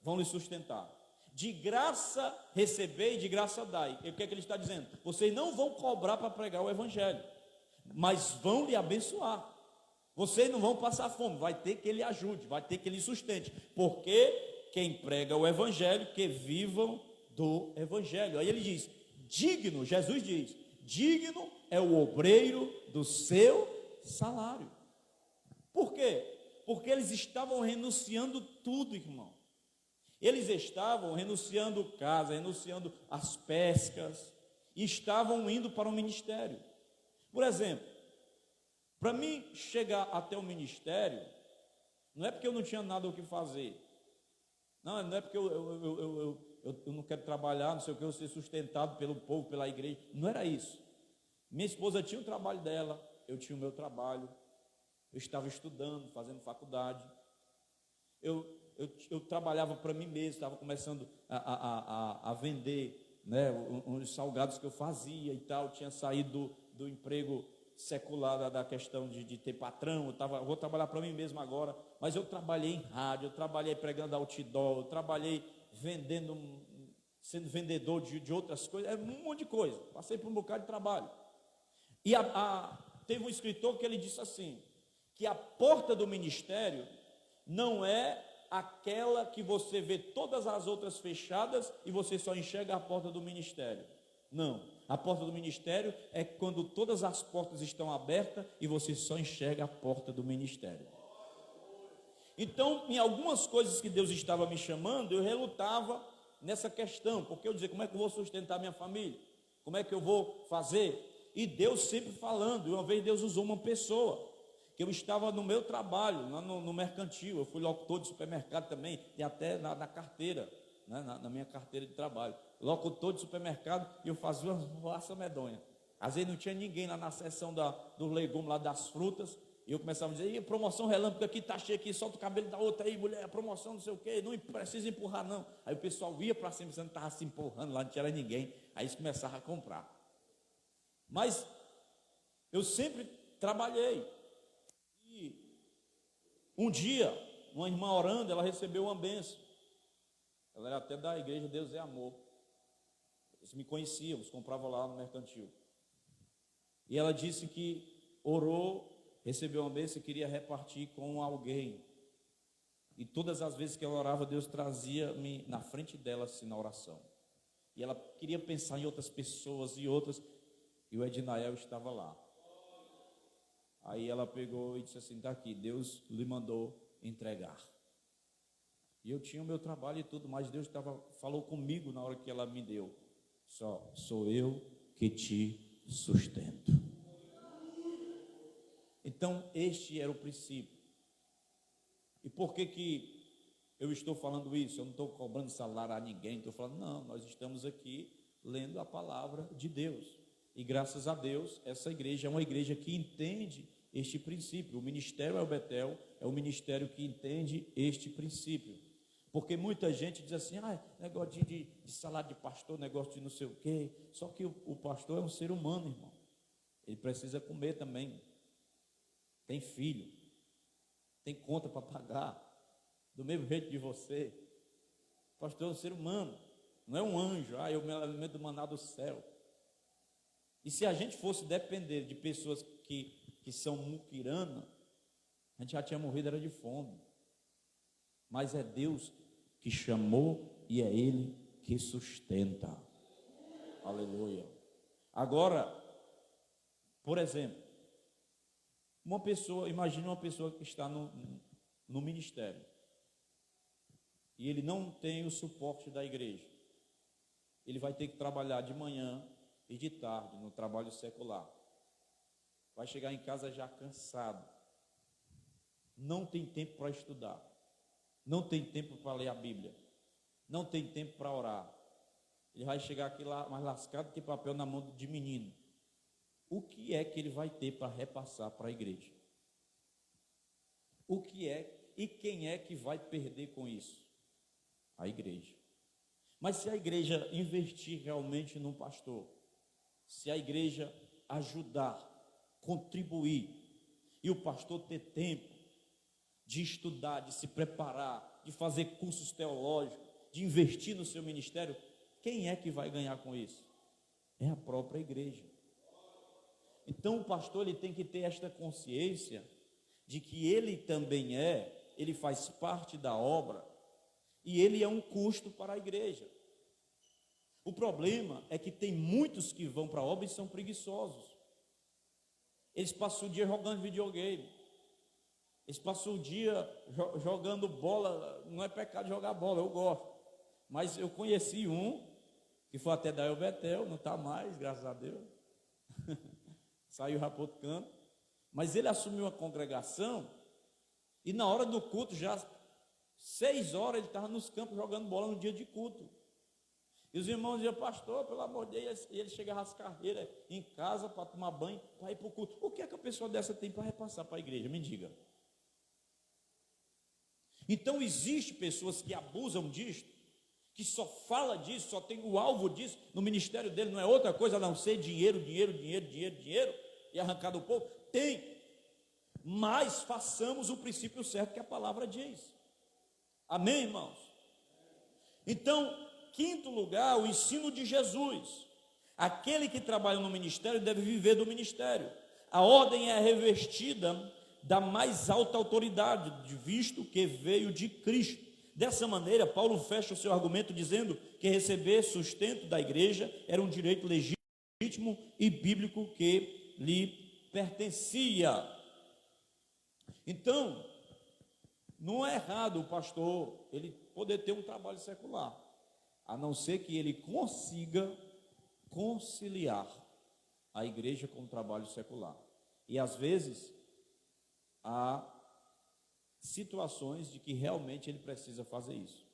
vão lhe sustentar. De graça recebei, de graça dai. E o que é que ele está dizendo? Vocês não vão cobrar para pregar o Evangelho, mas vão lhe abençoar. Vocês não vão passar fome, vai ter que ele ajude, vai ter que ele sustente. Porque quem prega o Evangelho, que vivam do Evangelho. Aí ele diz, digno, Jesus diz, digno é o obreiro do seu salário. Por quê? Porque eles estavam renunciando tudo, irmão. Eles estavam renunciando casa, renunciando as pescas, e estavam indo para o ministério. Por exemplo, para mim chegar até o ministério, não é porque eu não tinha nada o que fazer, não é porque eu não quero trabalhar, não sei o que, eu ser sustentado pelo povo, pela igreja, não era isso. Minha esposa tinha o trabalho dela, eu tinha o meu trabalho, eu estava estudando, fazendo faculdade, eu trabalhava para mim mesmo, estava começando a vender, né, os salgados que eu fazia e tal, tinha saído do emprego secular, da questão de ter patrão, vou trabalhar para mim mesmo agora, mas eu trabalhei em rádio, eu trabalhei pregando outdoor, eu trabalhei vendendo, sendo vendedor de outras coisas, um monte de coisa, passei por um bocado de trabalho. E teve um escritor que ele disse assim, que a porta do ministério não é aquela que você vê todas as outras fechadas e você só enxerga a porta do ministério. Não, a porta do ministério é quando todas as portas estão abertas e você só enxerga a porta do ministério. Então, em algumas coisas que Deus estava me chamando, eu relutava nessa questão, porque eu dizia, como é que eu vou sustentar minha família? Como é que eu vou fazer? E Deus sempre falando, e uma vez Deus usou uma pessoa, que eu estava no meu trabalho, lá no mercantil, eu fui locutor de supermercado também, e até na carteira, né, na minha carteira de trabalho, locutor de supermercado, e eu fazia uma raça medonha. Às vezes não tinha ninguém lá na seção dos legumes, lá das frutas, e eu começava a dizer, promoção relâmpago aqui, tá cheio aqui, solta o cabelo da outra aí, mulher, promoção não sei o quê, não precisa empurrar não. Aí o pessoal ia para cima, você não estava se empurrando, lá não tinha ninguém, aí eles começavam a comprar. Mas eu sempre trabalhei. E um dia, uma irmã orando, ela recebeu uma bênção. Ela era até da igreja Deus é Amor. Eles me conheciam, eles compravam lá no mercantil. E ela disse que orou, recebeu uma bênção e queria repartir com alguém. E todas as vezes que ela orava, Deus trazia-me na frente dela assim na oração. E ela queria pensar em outras pessoas e outras. E o Ednael estava lá. Aí ela pegou e disse assim, está aqui, Deus lhe mandou entregar. E eu tinha o meu trabalho e tudo, mas Deus falou comigo na hora que ela me deu. Sou eu que te sustento. Então, este era o princípio. E por que eu estou falando isso? Eu não estou cobrando salário a ninguém, estou falando, não, nós estamos aqui lendo a palavra de Deus. E graças a Deus, essa igreja é uma igreja que entende este princípio. O ministério El Betel é o ministério que entende este princípio. Porque muita gente diz assim, negócio de salário de pastor, negócio de não sei o quê. Só que o pastor é um ser humano, irmão. Ele precisa comer também. Tem filho. Tem conta para pagar. Do mesmo jeito de você. O pastor é um ser humano. Não é um anjo. Eu me alimento do maná do céu. E se a gente fosse depender de pessoas que são muquirana, a gente já tinha morrido, era de fome. Mas é Deus que chamou e é Ele que sustenta. Aleluia. Agora, por exemplo, Imagine uma pessoa que está no ministério e ele não tem o suporte da igreja. Ele vai ter que trabalhar de manhã e de tarde no trabalho secular. Vai chegar em casa já cansado. Não tem tempo para estudar. Não tem tempo para ler a Bíblia. Não tem tempo para orar. Ele vai chegar aqui lá mais lascado que papel na mão de menino. O que é que ele vai ter para repassar para a igreja? O que é e quem é que vai perder com isso? A igreja. Mas se a igreja investir realmente no pastor, se a igreja ajudar, contribuir, e o pastor ter tempo de estudar, de se preparar, de fazer cursos teológicos, de investir no seu ministério, quem é que vai ganhar com isso? É a própria igreja. Então o pastor ele tem que ter esta consciência de que ele também ele faz parte da obra e ele é um custo para a igreja. O problema é que tem muitos que vão para a obra e são preguiçosos. Eles passam o dia jogando videogame. Eles passam o dia jogando bola. Não é pecado jogar bola, eu gosto. Mas eu conheci um, que foi até da El Betel, não está mais, graças a Deus. Saiu já para outro canto. Mas ele assumiu uma congregação e na hora do culto, já 6 horas, ele estava nos campos jogando bola no dia de culto. E os irmãos diziam, pastor, pelo amor de Deus, e ele chega às carreiras em casa para tomar banho, para ir para o culto. O que é que a pessoa dessa tem para repassar para a igreja? Me diga. Então, existem pessoas que abusam disso, que só fala disso, só tem o alvo disso, no ministério dele não é outra coisa a não ser dinheiro, e arrancar do povo. Tem, mas façamos o princípio certo que a palavra diz. Amém, irmãos? Então, quinto lugar, o ensino de Jesus. Aquele que trabalha no ministério deve viver do ministério. A ordem é revestida da mais alta autoridade, visto que veio de Cristo. Dessa maneira, Paulo fecha o seu argumento dizendo que receber sustento da igreja era um direito legítimo e bíblico que lhe pertencia. Então, não é errado o pastor ele poder ter um trabalho secular, a não ser que ele consiga conciliar a igreja com o trabalho secular. E às vezes há situações de que realmente ele precisa fazer isso.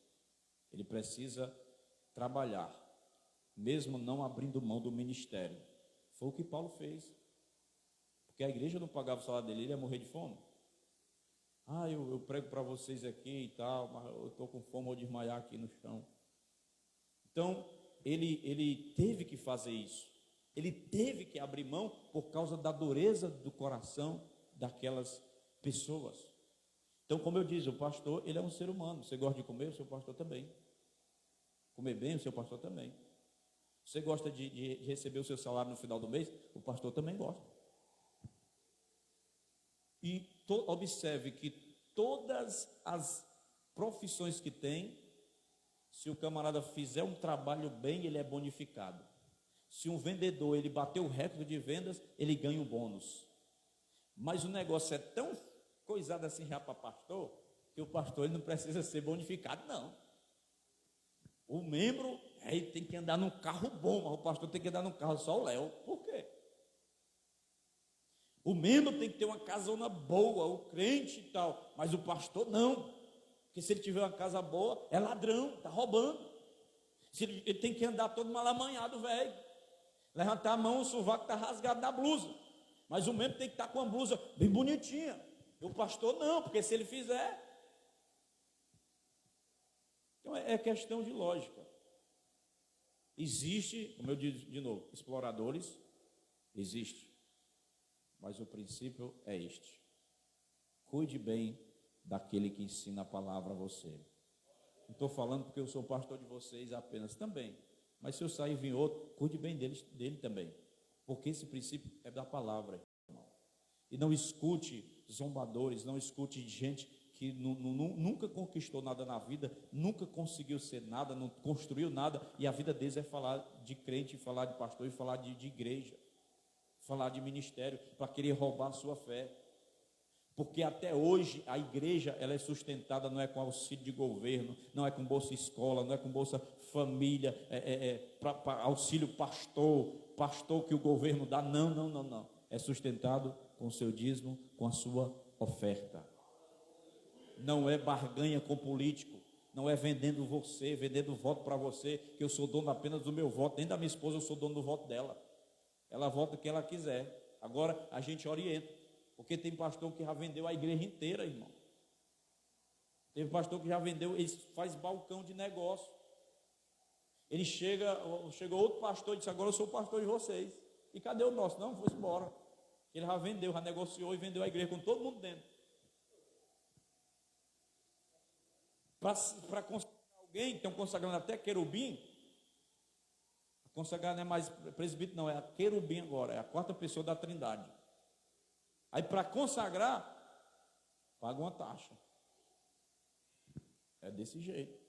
Ele precisa trabalhar, mesmo não abrindo mão do ministério. Foi o que Paulo fez. Porque a igreja não pagava o salário dele, ele ia morrer de fome. Eu prego para vocês aqui e tal, mas eu estou com fome, vou desmaiar aqui no chão. Então, ele teve que fazer isso. Ele teve que abrir mão por causa da dureza do coração daquelas pessoas. Então, como eu disse, o pastor, ele é um ser humano. Você gosta de comer, o seu pastor também. Comer bem, o seu pastor também. Você gosta de receber o seu salário no final do mês, o pastor também gosta. E observe que todas as profissões que tem, se o camarada fizer um trabalho bem, ele é bonificado. Se um vendedor, ele bateu o recorde de vendas, ele ganha um bônus. Mas o negócio é tão coisado assim já para pastor, que o pastor ele não precisa ser bonificado, não. O membro, ele tem que andar num carro bom, mas o pastor tem que andar num carro só o Léo. Por quê? O membro tem que ter uma casona boa, o crente e tal, mas o pastor não. Porque se ele tiver uma casa boa, é ladrão, está roubando. Ele tem que andar todo malamanhado, velho. Levantar a mão, o sovaco está rasgado da blusa. Mas o membro tem que estar com a blusa bem bonitinha. E o pastor não, porque se ele fizer... Então é questão de lógica. Existe, como eu disse de novo, exploradores, existe. Mas o princípio é este: cuide bem daquele que ensina a palavra a você. Não estou falando porque eu sou pastor de vocês apenas também, mas se eu sair e vir outro, cuide bem dele também, porque esse princípio é da palavra, irmão. E não escute zombadores, não escute gente que nunca conquistou nada na vida, nunca conseguiu ser nada, não construiu nada, e a vida deles é falar de crente, falar de pastor e falar de igreja, falar de ministério, para querer roubar a sua fé. Porque até hoje a igreja ela é sustentada, não é com auxílio de governo, não é com Bolsa Escola, não é com Bolsa Família, auxílio pastor que o governo dá, não. É sustentado com o seu dízimo, com a sua oferta. Não é barganha com político, não é vendendo voto para você, que eu sou dono apenas do meu voto, nem da minha esposa eu sou dono do voto dela. Ela vota o que ela quiser. Agora a gente orienta, porque tem pastor que já vendeu a igreja inteira, irmão. Teve pastor que já vendeu, ele faz balcão de negócio. Ele chegou outro pastor e disse: agora eu sou o pastor de vocês. E cadê o nosso? Não, foi embora. Ele já vendeu, já negociou e vendeu a igreja com todo mundo dentro. Para consagrar alguém, estão consagrando até querubim. Consagrar não é mais presbítero, não, é a querubim agora, é a quarta pessoa da Trindade. Aí para consagrar, paga uma taxa. É desse jeito.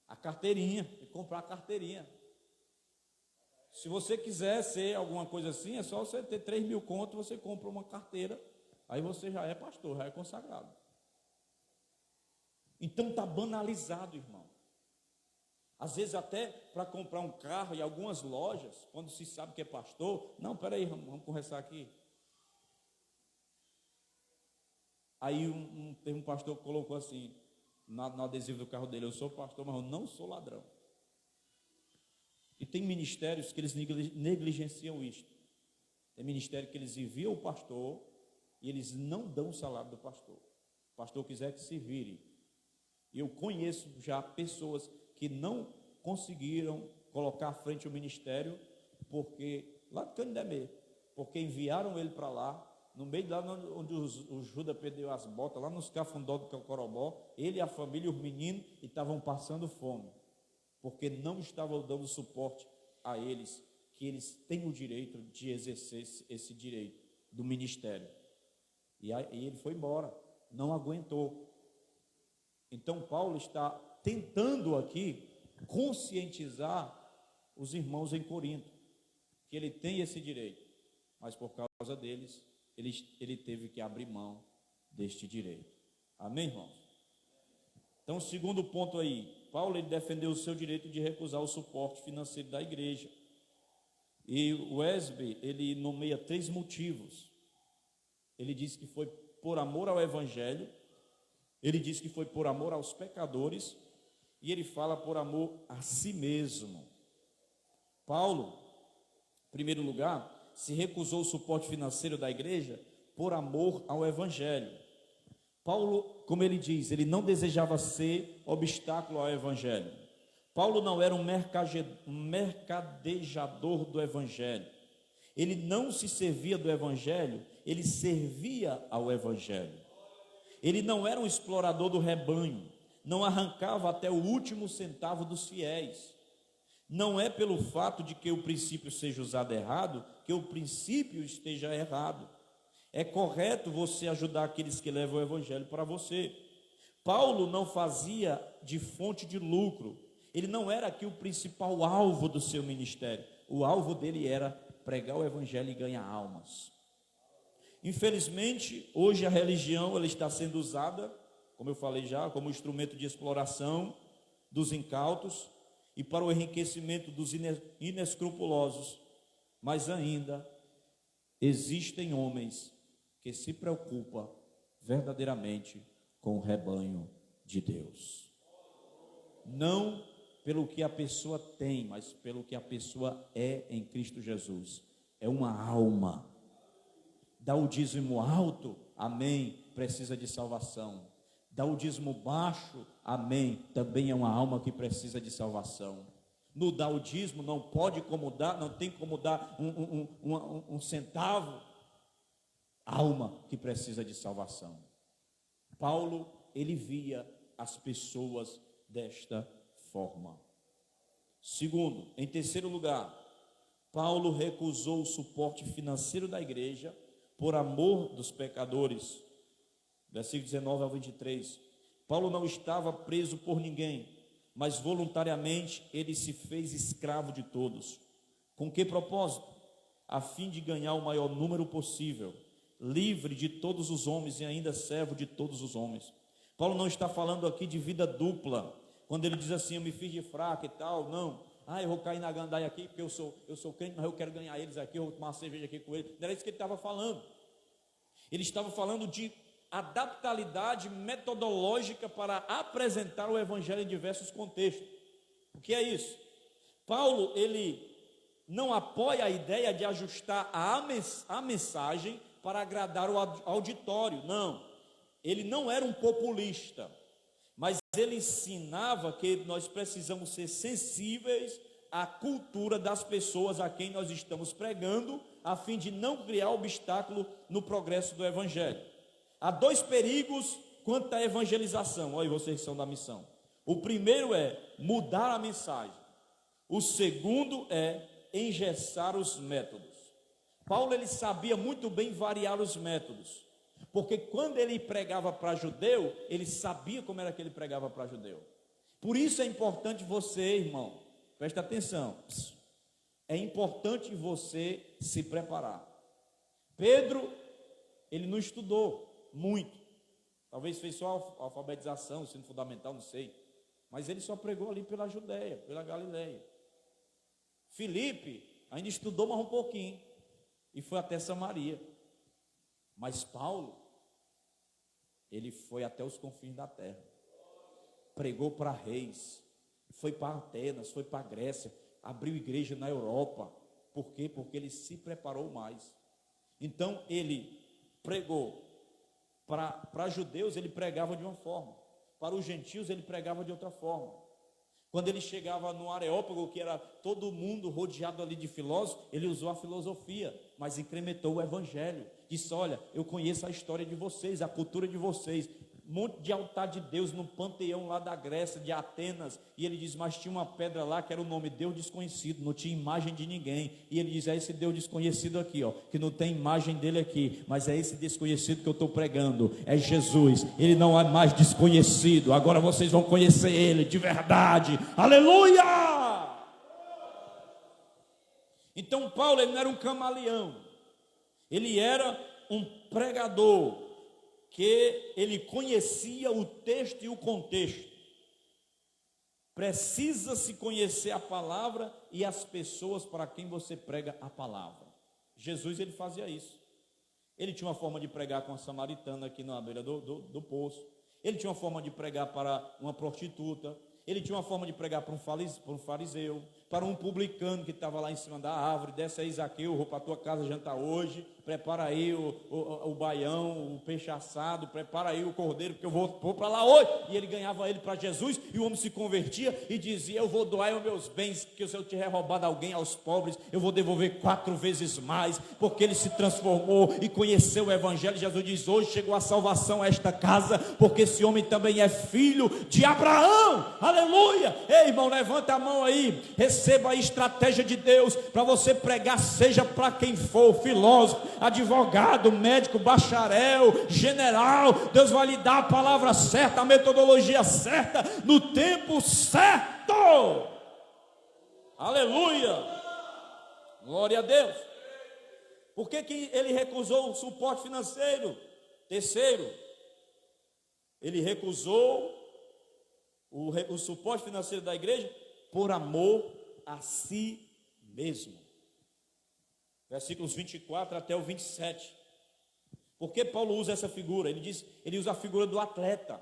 A carteirinha, tem que comprar a carteirinha. Se você quiser ser alguma coisa assim, é só você ter 3.000 contos, você compra uma carteira, aí você já é pastor, já é consagrado. Então está banalizado, irmão. Às vezes até para comprar um carro em algumas lojas, quando se sabe que é pastor, não, peraí, vamos conversar aqui. Aí teve um pastor que colocou assim, no adesivo do carro dele: eu sou pastor, mas eu não sou ladrão. E tem ministérios que eles negligenciam isto. Tem ministério que eles enviam o pastor e eles não dão o salário do pastor. O pastor quiser que se vire. Eu conheço já pessoas que não conseguiram colocar à frente o ministério, porque lá de Canindé, porque enviaram ele para lá, no meio de lá onde o Judas perdeu as botas, lá nos cafundó do Cocorobó, ele, a família, os meninos, estavam passando fome, porque não estavam dando suporte a eles, que eles têm o direito de exercer esse direito do ministério. E aí ele foi embora, não aguentou. Então Paulo está tentando aqui conscientizar os irmãos em Corinto, que ele tem esse direito, mas por causa deles, ele teve que abrir mão deste direito. Amém, irmãos? Então, o segundo ponto aí, Paulo ele defendeu o seu direito de recusar o suporte financeiro da igreja. E o Wesley, ele nomeia 3 motivos. Ele diz que foi por amor ao evangelho, ele diz que foi por amor aos pecadores, e ele fala por amor a si mesmo. Paulo, em primeiro lugar, se recusou o suporte financeiro da igreja por amor ao evangelho. Paulo, como ele diz, ele não desejava ser obstáculo ao evangelho. Paulo não era um mercadejador do evangelho. Ele não se servia do evangelho, ele servia ao evangelho. Ele não era um explorador do rebanho, não arrancava até o último centavo dos fiéis. Não é pelo fato de que o princípio seja usado errado, que o princípio esteja errado. É correto você ajudar aqueles que levam o evangelho para você. Paulo não fazia de fonte de lucro. Ele não era aqui o principal alvo do seu ministério. O alvo dele era pregar o evangelho e ganhar almas. Infelizmente, hoje a religião ela está sendo usada, como eu falei já, como instrumento de exploração dos incautos e para o enriquecimento dos inescrupulosos. Mas ainda existem homens que se preocupam verdadeiramente com o rebanho de Deus. Não pelo que a pessoa tem, mas pelo que a pessoa é em Cristo Jesus. É uma alma. Dá o dízimo alto, amém, precisa de salvação. Dá o dízimo baixo, amém, também é uma alma que precisa de salvação. No dar o dízimo não pode como dar, não tem como dar um centavo. Alma que precisa de salvação. Paulo, ele via as pessoas desta forma. Segundo, em terceiro lugar, Paulo recusou o suporte financeiro da igreja por amor dos pecadores. Versículo 19 ao 23. Paulo não estava preso por ninguém, mas voluntariamente ele se fez escravo de todos. Com que propósito? a fim de ganhar o maior número possível, livre de todos os homens e ainda servo de todos os homens. Paulo não está falando aqui de vida dupla, quando ele diz assim, eu me fiz de fraco e tal, não. Eu vou cair na gandaia aqui, porque eu sou crente, mas eu quero ganhar eles aqui, eu vou tomar uma cerveja aqui com eles. Não era isso que ele estava falando. Ele estava falando de adaptabilidade metodológica para apresentar o evangelho em diversos contextos. O que é isso? Paulo, ele não apoia a ideia de ajustar a mensagem para agradar o auditório, não. Ele não era um populista, mas ele ensinava que nós precisamos ser sensíveis à cultura das pessoas a quem nós estamos pregando, a fim de não criar obstáculo no progresso do evangelho. Há dois perigos quanto à evangelização, olha, vocês que são da missão. O primeiro é mudar a mensagem. O segundo é engessar os métodos. Paulo, ele sabia muito bem variar os métodos, porque quando ele pregava para judeu, ele sabia como era que ele pregava para judeu. Por isso é importante você, irmão, presta atenção, é importante você se preparar. Pedro, ele não estudou muito, talvez fez só alfabetização, ensino fundamental, não sei, mas ele só pregou ali pela Judéia, pela Galileia. Filipe ainda estudou mais um pouquinho e foi até Samaria. Mas Paulo, ele foi até os confins da terra, pregou para reis, foi para Atenas, foi para a Grécia, abriu igreja na Europa. Por quê? Porque ele se preparou mais. Então ele pregou para judeus, ele pregava de uma forma, para os gentios ele pregava de outra forma. Quando ele chegava no Areópago, que era todo mundo rodeado ali de filósofos, ele usou a filosofia, mas incrementou o evangelho. Disse, olha, eu conheço a história de vocês, a cultura de vocês, um monte de altar de Deus no panteão lá da Grécia, de Atenas, e ele diz, mas tinha uma pedra lá que era o nome Deus desconhecido, não tinha imagem de ninguém, e ele diz, é esse Deus desconhecido aqui, ó, que não tem imagem dele aqui, mas é esse desconhecido que eu estou pregando, é Jesus, ele não é mais desconhecido, agora vocês vão conhecer ele de verdade, aleluia! Então Paulo, ele não era um camaleão, ele era um pregador, que ele conhecia o texto e o contexto. Precisa-se conhecer a palavra e as pessoas para quem você prega a palavra. Jesus, ele fazia isso. Ele tinha uma forma de pregar com a samaritana aqui na beira do poço. Ele tinha uma forma de pregar para uma prostituta. Ele tinha uma forma de pregar para um fariseu, para um publicano que estava lá em cima da árvore. Desce aí, Zaqueu, vou para a tua casa jantar hoje, prepara aí o baião, o peixe assado, prepara aí o cordeiro, porque eu vou para lá hoje. E ele ganhava ele para Jesus, e o homem se convertia e dizia, eu vou doar os meus bens, que se eu tiver roubado alguém aos pobres, eu vou devolver 4 vezes mais, porque ele se transformou e conheceu o evangelho. Jesus diz, hoje chegou a salvação a esta casa, porque esse homem também é filho de Abraão, aleluia. Ei, irmão, levanta a mão aí, receba a estratégia de Deus para você pregar, seja para quem for, filósofo, advogado, médico, bacharel, general. Deus vai lhe dar a palavra certa, a metodologia certa, no tempo certo, aleluia, glória a Deus. Por que ele recusou o suporte financeiro? Terceiro, ele recusou o suporte financeiro da igreja por amor a si mesmo. Versículos 24 até o 27. Por que Paulo usa essa figura? Ele usa a figura do atleta,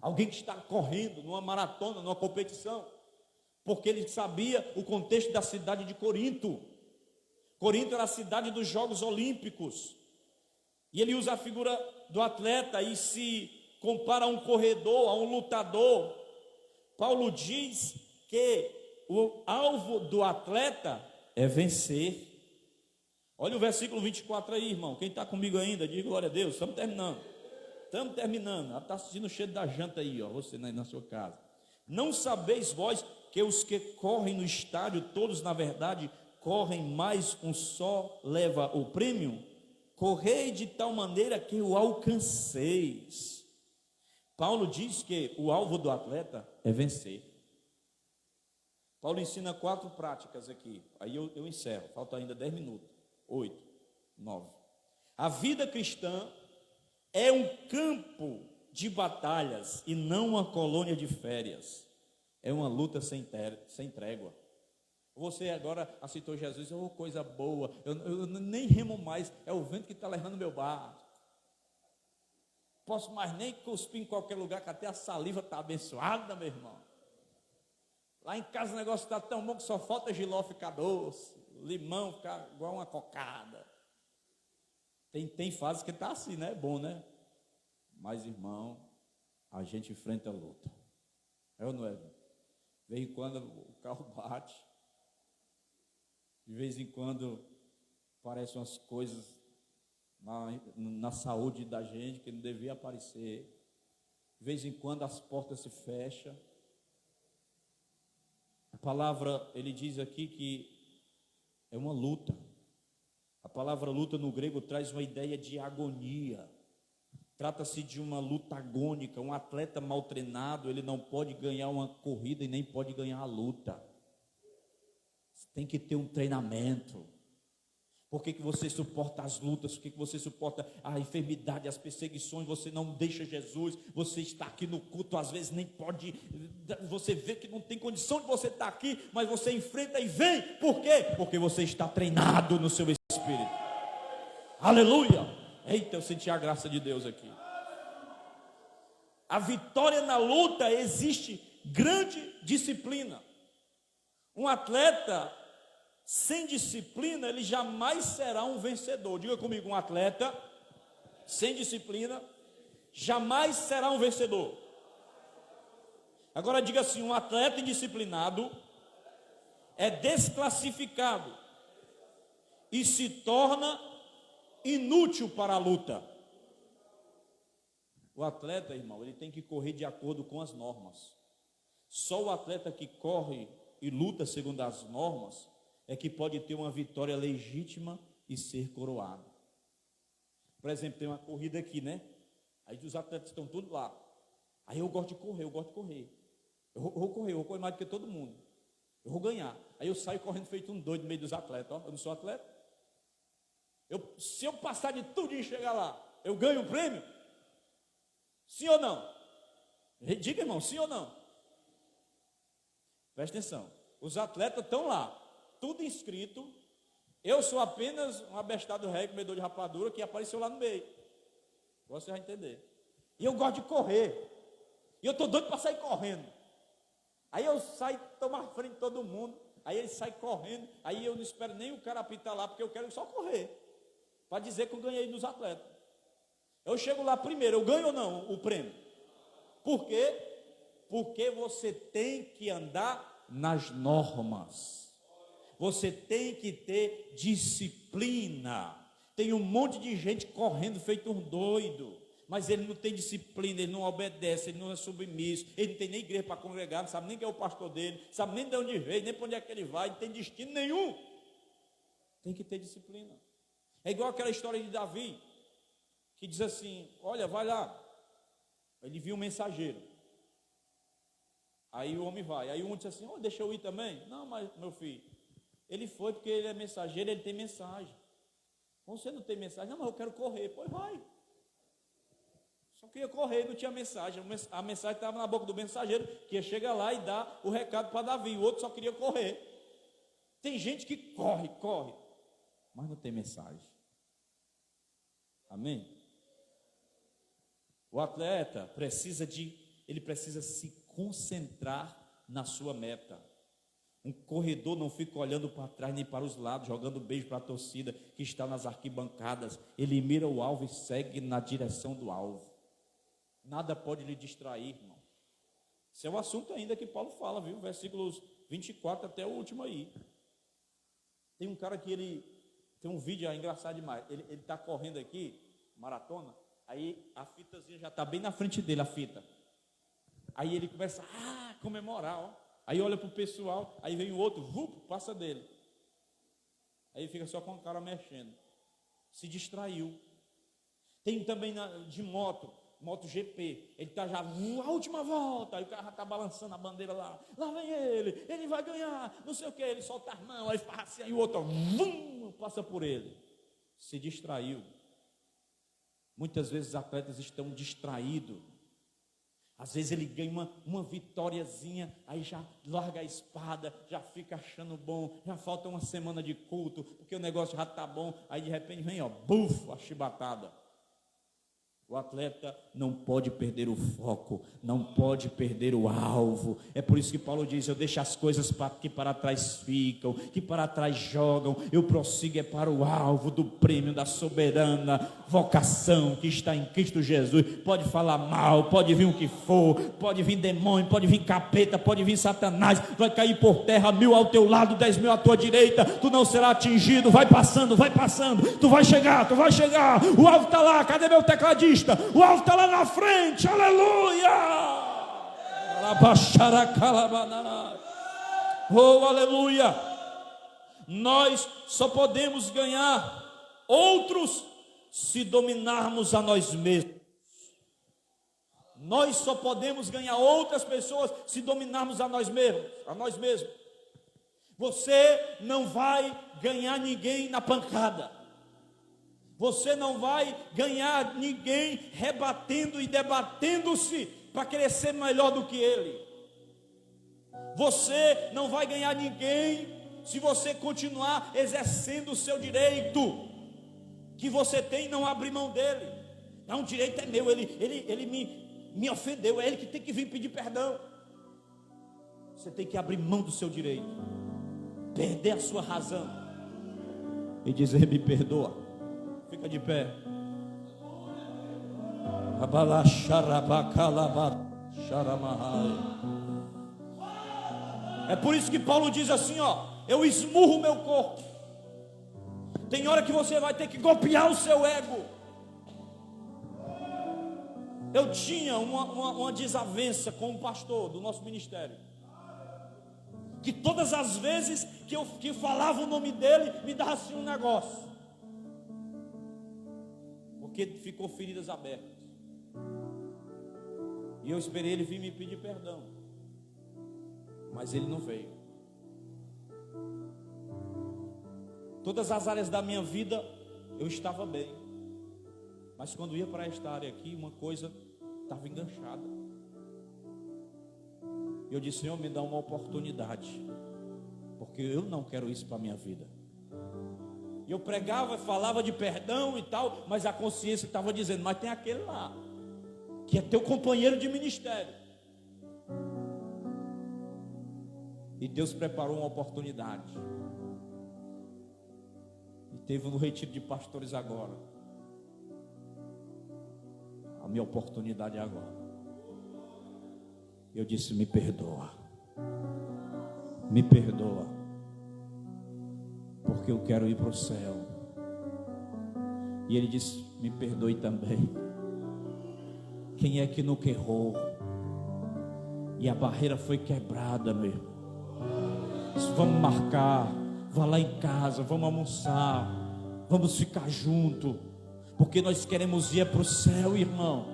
alguém que está correndo numa maratona, numa competição, porque ele sabia o contexto da cidade de Corinto. Corinto era a cidade dos Jogos Olímpicos, e ele usa a figura do atleta e se compara a um corredor, a um lutador. Paulo diz que o alvo do atleta é vencer. Olha o versículo 24 aí, irmão. Quem está comigo ainda, diga glória a Deus. Estamos terminando. Ela está assistindo o cheiro da janta aí, ó, você na sua casa. Não sabeis vós que os que correm no estádio, todos na verdade correm, mas um só leva o prêmio? Correi de tal maneira que o alcanceis. Paulo diz que o alvo do atleta é vencer. Paulo ensina 4 práticas aqui. Aí eu encerro. Falta ainda 10 minutos. 8, 9. A vida cristã é um campo de batalhas e não uma colônia de férias. É uma luta sem trégua. Você agora aceitou Jesus, oh, coisa boa, eu nem remo mais, é o vento que está levando meu barco. Posso mais nem cuspir em qualquer lugar, que até a saliva está abençoada, meu irmão. Lá em casa o negócio está tão bom que só falta giló ficar doce, limão ficar igual uma cocada. Tem fase que está assim, né? É bom, né? Mas, irmão, a gente enfrenta a luta. É ou não é? De vez em quando o carro bate. De vez em quando aparecem umas coisas na saúde da gente que não devia aparecer. De vez em quando as portas se fecham. A palavra, ele diz aqui que é uma luta. A palavra luta no grego traz uma ideia de agonia. Trata-se de uma luta agônica. Um atleta mal treinado, ele não pode ganhar uma corrida e nem pode ganhar a luta. Você tem que ter um treinamento. Por que você suporta as lutas? Por que você suporta a enfermidade, as perseguições? Você não deixa Jesus. Você está aqui no culto, às vezes nem pode. Você vê que não tem condição de você estar aqui, mas você enfrenta e vem. Por quê? Porque você está treinado no seu espírito. Aleluia! Eita, eu senti a graça de Deus aqui. A vitória na luta existe grande disciplina. Um atleta sem disciplina, ele jamais será um vencedor. Diga comigo, um atleta sem disciplina jamais será um vencedor. Agora diga assim, um atleta indisciplinado é desclassificado e se torna inútil para a luta. O atleta, irmão, ele tem que correr de acordo com as normas. Só o atleta que corre e luta segundo as normas é que pode ter uma vitória legítima e ser coroado. Por exemplo, tem uma corrida aqui, né? Aí os atletas estão todos lá. Aí eu gosto de correr. Eu vou correr mais do que todo mundo. Eu vou ganhar. Aí eu saio correndo feito um doido no meio dos atletas. Ó, eu não sou atleta. Se eu passar de tudo e chegar lá, eu ganho um prêmio? Sim ou não? Diga, irmão, sim ou não? Presta atenção. Os atletas estão lá, tudo inscrito. Eu sou apenas um abestado rei, comedor de rapadura, que apareceu lá no meio. Você vai entender. E eu gosto de correr. E eu estou doido para sair correndo. Aí eu saio, tomo à frente de todo mundo. Aí ele sai correndo. Aí eu não espero nem o cara apitar lá, porque eu quero só correr. Para dizer que eu ganhei dos atletas. Eu chego lá primeiro, eu ganho ou não o prêmio? Por quê? Porque você tem que andar nas normas. Você tem que ter disciplina. Tem um monte de gente correndo feito um doido, mas ele não tem disciplina, ele não obedece, ele não é submisso, ele não tem nem igreja para congregar, não sabe nem quem é o pastor dele, não sabe nem de onde veio, nem para onde é que ele vai, não tem destino nenhum. Tem que ter disciplina. É igual aquela história de Davi, que diz assim, olha, vai lá. Ele viu um mensageiro. Aí o homem vai. Aí o homem diz assim, deixa eu ir também. Não, mas meu filho, ele foi porque ele é mensageiro, ele tem mensagem. Você não tem mensagem? Não, mas eu quero correr. Pois vai. Só queria correr, não tinha mensagem. A mensagem estava na boca do mensageiro, que ia chegar lá e dar o recado para Davi. O outro só queria correr. Tem gente que corre, mas não tem mensagem. Amém? O atleta precisa se concentrar na sua meta. Um corredor não fica olhando para trás nem para os lados, jogando beijo para a torcida que está nas arquibancadas. Ele mira o alvo e segue na direção do alvo. Nada pode lhe distrair, irmão. Esse é o assunto ainda que Paulo fala, viu? Versículos 24 até o último aí. Tem um cara que ele tem um vídeo engraçado demais. Ele está correndo aqui, maratona. Aí a fitazinha já está bem na frente dele, a fita. Aí ele começa a comemorar, ó. Aí olha para o pessoal, aí vem o outro, passa dele. Aí fica só com a cara mexendo. Se distraiu. Tem também de moto. MotoGP, ele está já na última volta, aí o cara já está balançando a bandeira lá vem ele vai ganhar, não sei o que, ele solta as mãos, aí faz assim, aí o outro passa por ele, se distraiu. Muitas vezes os atletas estão distraídos, às vezes ele ganha uma vitóriazinha, aí já larga a espada, já fica achando bom, já falta uma semana de culto, porque o negócio já está bom, aí de repente vem, a chibatada. O atleta não pode perder o foco, não pode perder o alvo. É por isso que Paulo diz: eu deixo as coisas que para trás ficam, que para trás jogam, eu prossigo para o alvo do prêmio da soberana vocação que está em Cristo Jesus. Pode falar mal, pode vir o que for, pode vir demônio, pode vir capeta, pode vir Satanás, vai cair por terra 1000 ao teu lado, 10.000 à tua direita, tu não será atingido. Vai passando, tu vai chegar, o alvo está lá. Cadê meu tecladista? O alvo está lá na frente, aleluia! Oh, aleluia! Nós só podemos ganhar outros se dominarmos a nós mesmos. Nós só podemos ganhar outras pessoas se dominarmos a nós mesmos. Você não vai ganhar ninguém na pancada. Você não vai ganhar ninguém rebatendo e debatendo-se para querer ser melhor do que ele. Você não vai ganhar ninguém se você continuar exercendo o seu direito que você tem e não abrir mão dele. Não, o direito é meu, ele me ofendeu, é ele que tem que vir pedir perdão. Você tem que abrir mão do seu direito, perder a sua razão e dizer: me perdoa. Fica de pé. É por isso que Paulo diz assim, eu esmurro o meu corpo. Tem hora que você vai ter que golpear o seu ego. Eu tinha uma desavença com um pastor do nosso ministério, que todas as vezes que falava o nome dele, me dava assim um negócio, porque ficou feridas abertas. E eu esperei ele vir me pedir perdão, mas ele não veio. Todas as áreas da minha vida eu estava bem, mas quando ia para esta área aqui, uma coisa estava enganchada. Eu disse: Senhor, me dá uma oportunidade, porque eu não quero isso para a minha vida. E eu pregava, falava de perdão e tal, mas a consciência estava dizendo: mas tem aquele lá, que é teu companheiro de ministério. E Deus preparou uma oportunidade. E teve no retiro de pastores agora. A minha oportunidade é agora. Eu disse: me perdoa. Me perdoa, porque eu quero ir para o céu. E ele disse: me perdoe também. Quem é que nunca errou? E a barreira foi quebrada, meu. Vamos marcar, vá lá em casa, vamos almoçar, vamos ficar junto, porque nós queremos ir para o céu, irmão.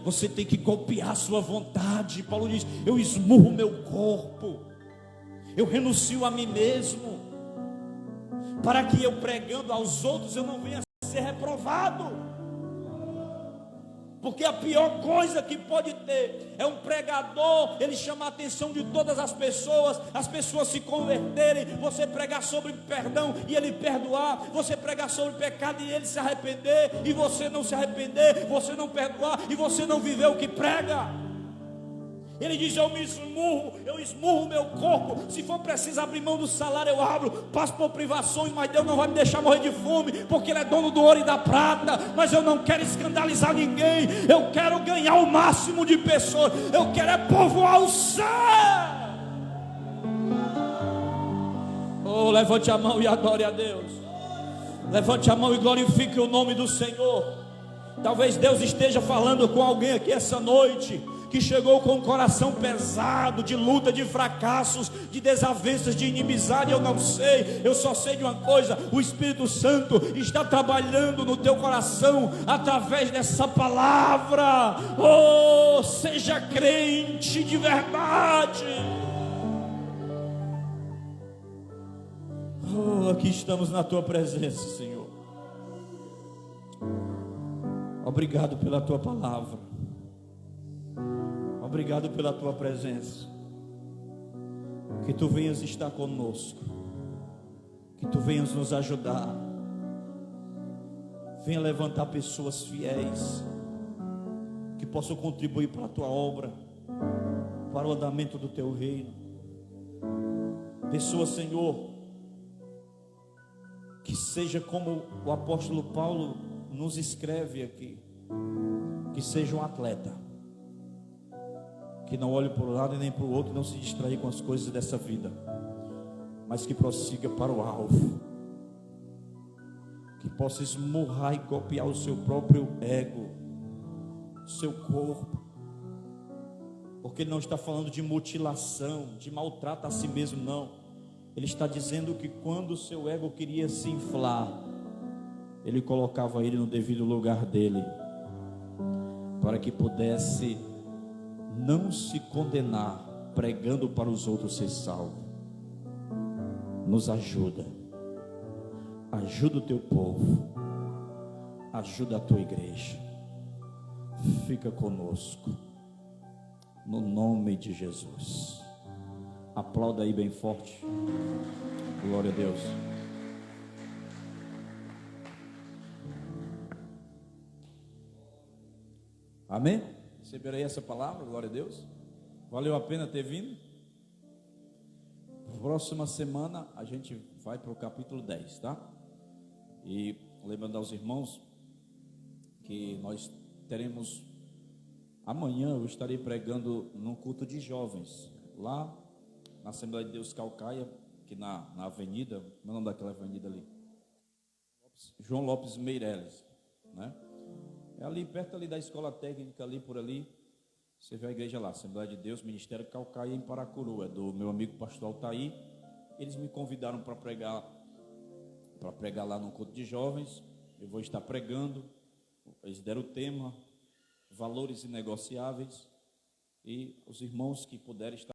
Você tem que golpear a sua vontade. Paulo diz: eu esmurro o meu corpo, eu renuncio a mim mesmo, para que eu pregando aos outros eu não venha a ser reprovado. Porque a pior coisa que pode ter é um pregador, ele chama a atenção de todas as pessoas se converterem, você pregar sobre perdão e ele perdoar, você pregar sobre pecado e ele se arrepender, e você não se arrepender, você não perdoar e você não viver o que prega. Ele diz: eu esmurro o meu corpo. Se for preciso abrir mão do salário, eu abro, passo por privações, mas Deus não vai me deixar morrer de fome, porque Ele é dono do ouro e da prata. Mas eu não quero escandalizar ninguém, eu quero ganhar o máximo de pessoas, eu quero é povoar o céu. Oh, levante a mão e adore a Deus. Levante a mão e glorifique o nome do Senhor. Talvez Deus esteja falando com alguém aqui essa noite, que chegou com o coração pesado, de luta, de fracassos, de desavenças, de inimizade, eu não sei, eu só sei de uma coisa: o Espírito Santo está trabalhando no teu coração através dessa palavra. Oh, seja crente de verdade. Oh, aqui estamos na tua presença, Senhor. Obrigado pela tua palavra. Obrigado pela tua presença. Que tu venhas estar conosco. Que tu venhas nos ajudar. Venha levantar pessoas fiéis que possam contribuir para a tua obra, para o andamento do teu reino. Pessoas, Senhor, que seja como o apóstolo Paulo nos escreve aqui, que seja um atleta, que não olhe para um lado e nem para o outro, não se distraia com as coisas dessa vida, mas que prossiga para o alvo, que possa esmurrar e copiar o seu próprio ego, o seu corpo, porque ele não está falando de mutilação, de maltrato a si mesmo, não. Ele está dizendo que quando o seu ego queria se inflar, ele colocava ele no devido lugar dele, para que pudesse não se condenar, pregando para os outros ser salvo. Nos ajuda, ajuda o teu povo, ajuda a tua igreja, fica conosco, no nome de Jesus. Aplauda aí bem forte. Glória a Deus. Amém? Receberam aí essa palavra? Glória a Deus. Valeu a pena ter vindo? Próxima semana a gente vai para o capítulo 10, tá? E lembrando aos irmãos que nós teremos amanhã, eu estarei pregando num culto de jovens lá na Assembleia de Deus Calcaia, que na avenida, como é o nome daquela avenida ali? João Lopes Meireles, né? É ali perto ali da escola técnica, ali por ali, você vê a igreja lá, Assembleia de Deus, Ministério Calcaia em Paracuru, é do meu amigo pastor Altair. Eles me convidaram para pregar lá no culto de jovens. Eu vou estar pregando. Eles deram o tema, valores inegociáveis, e os irmãos que puderem estar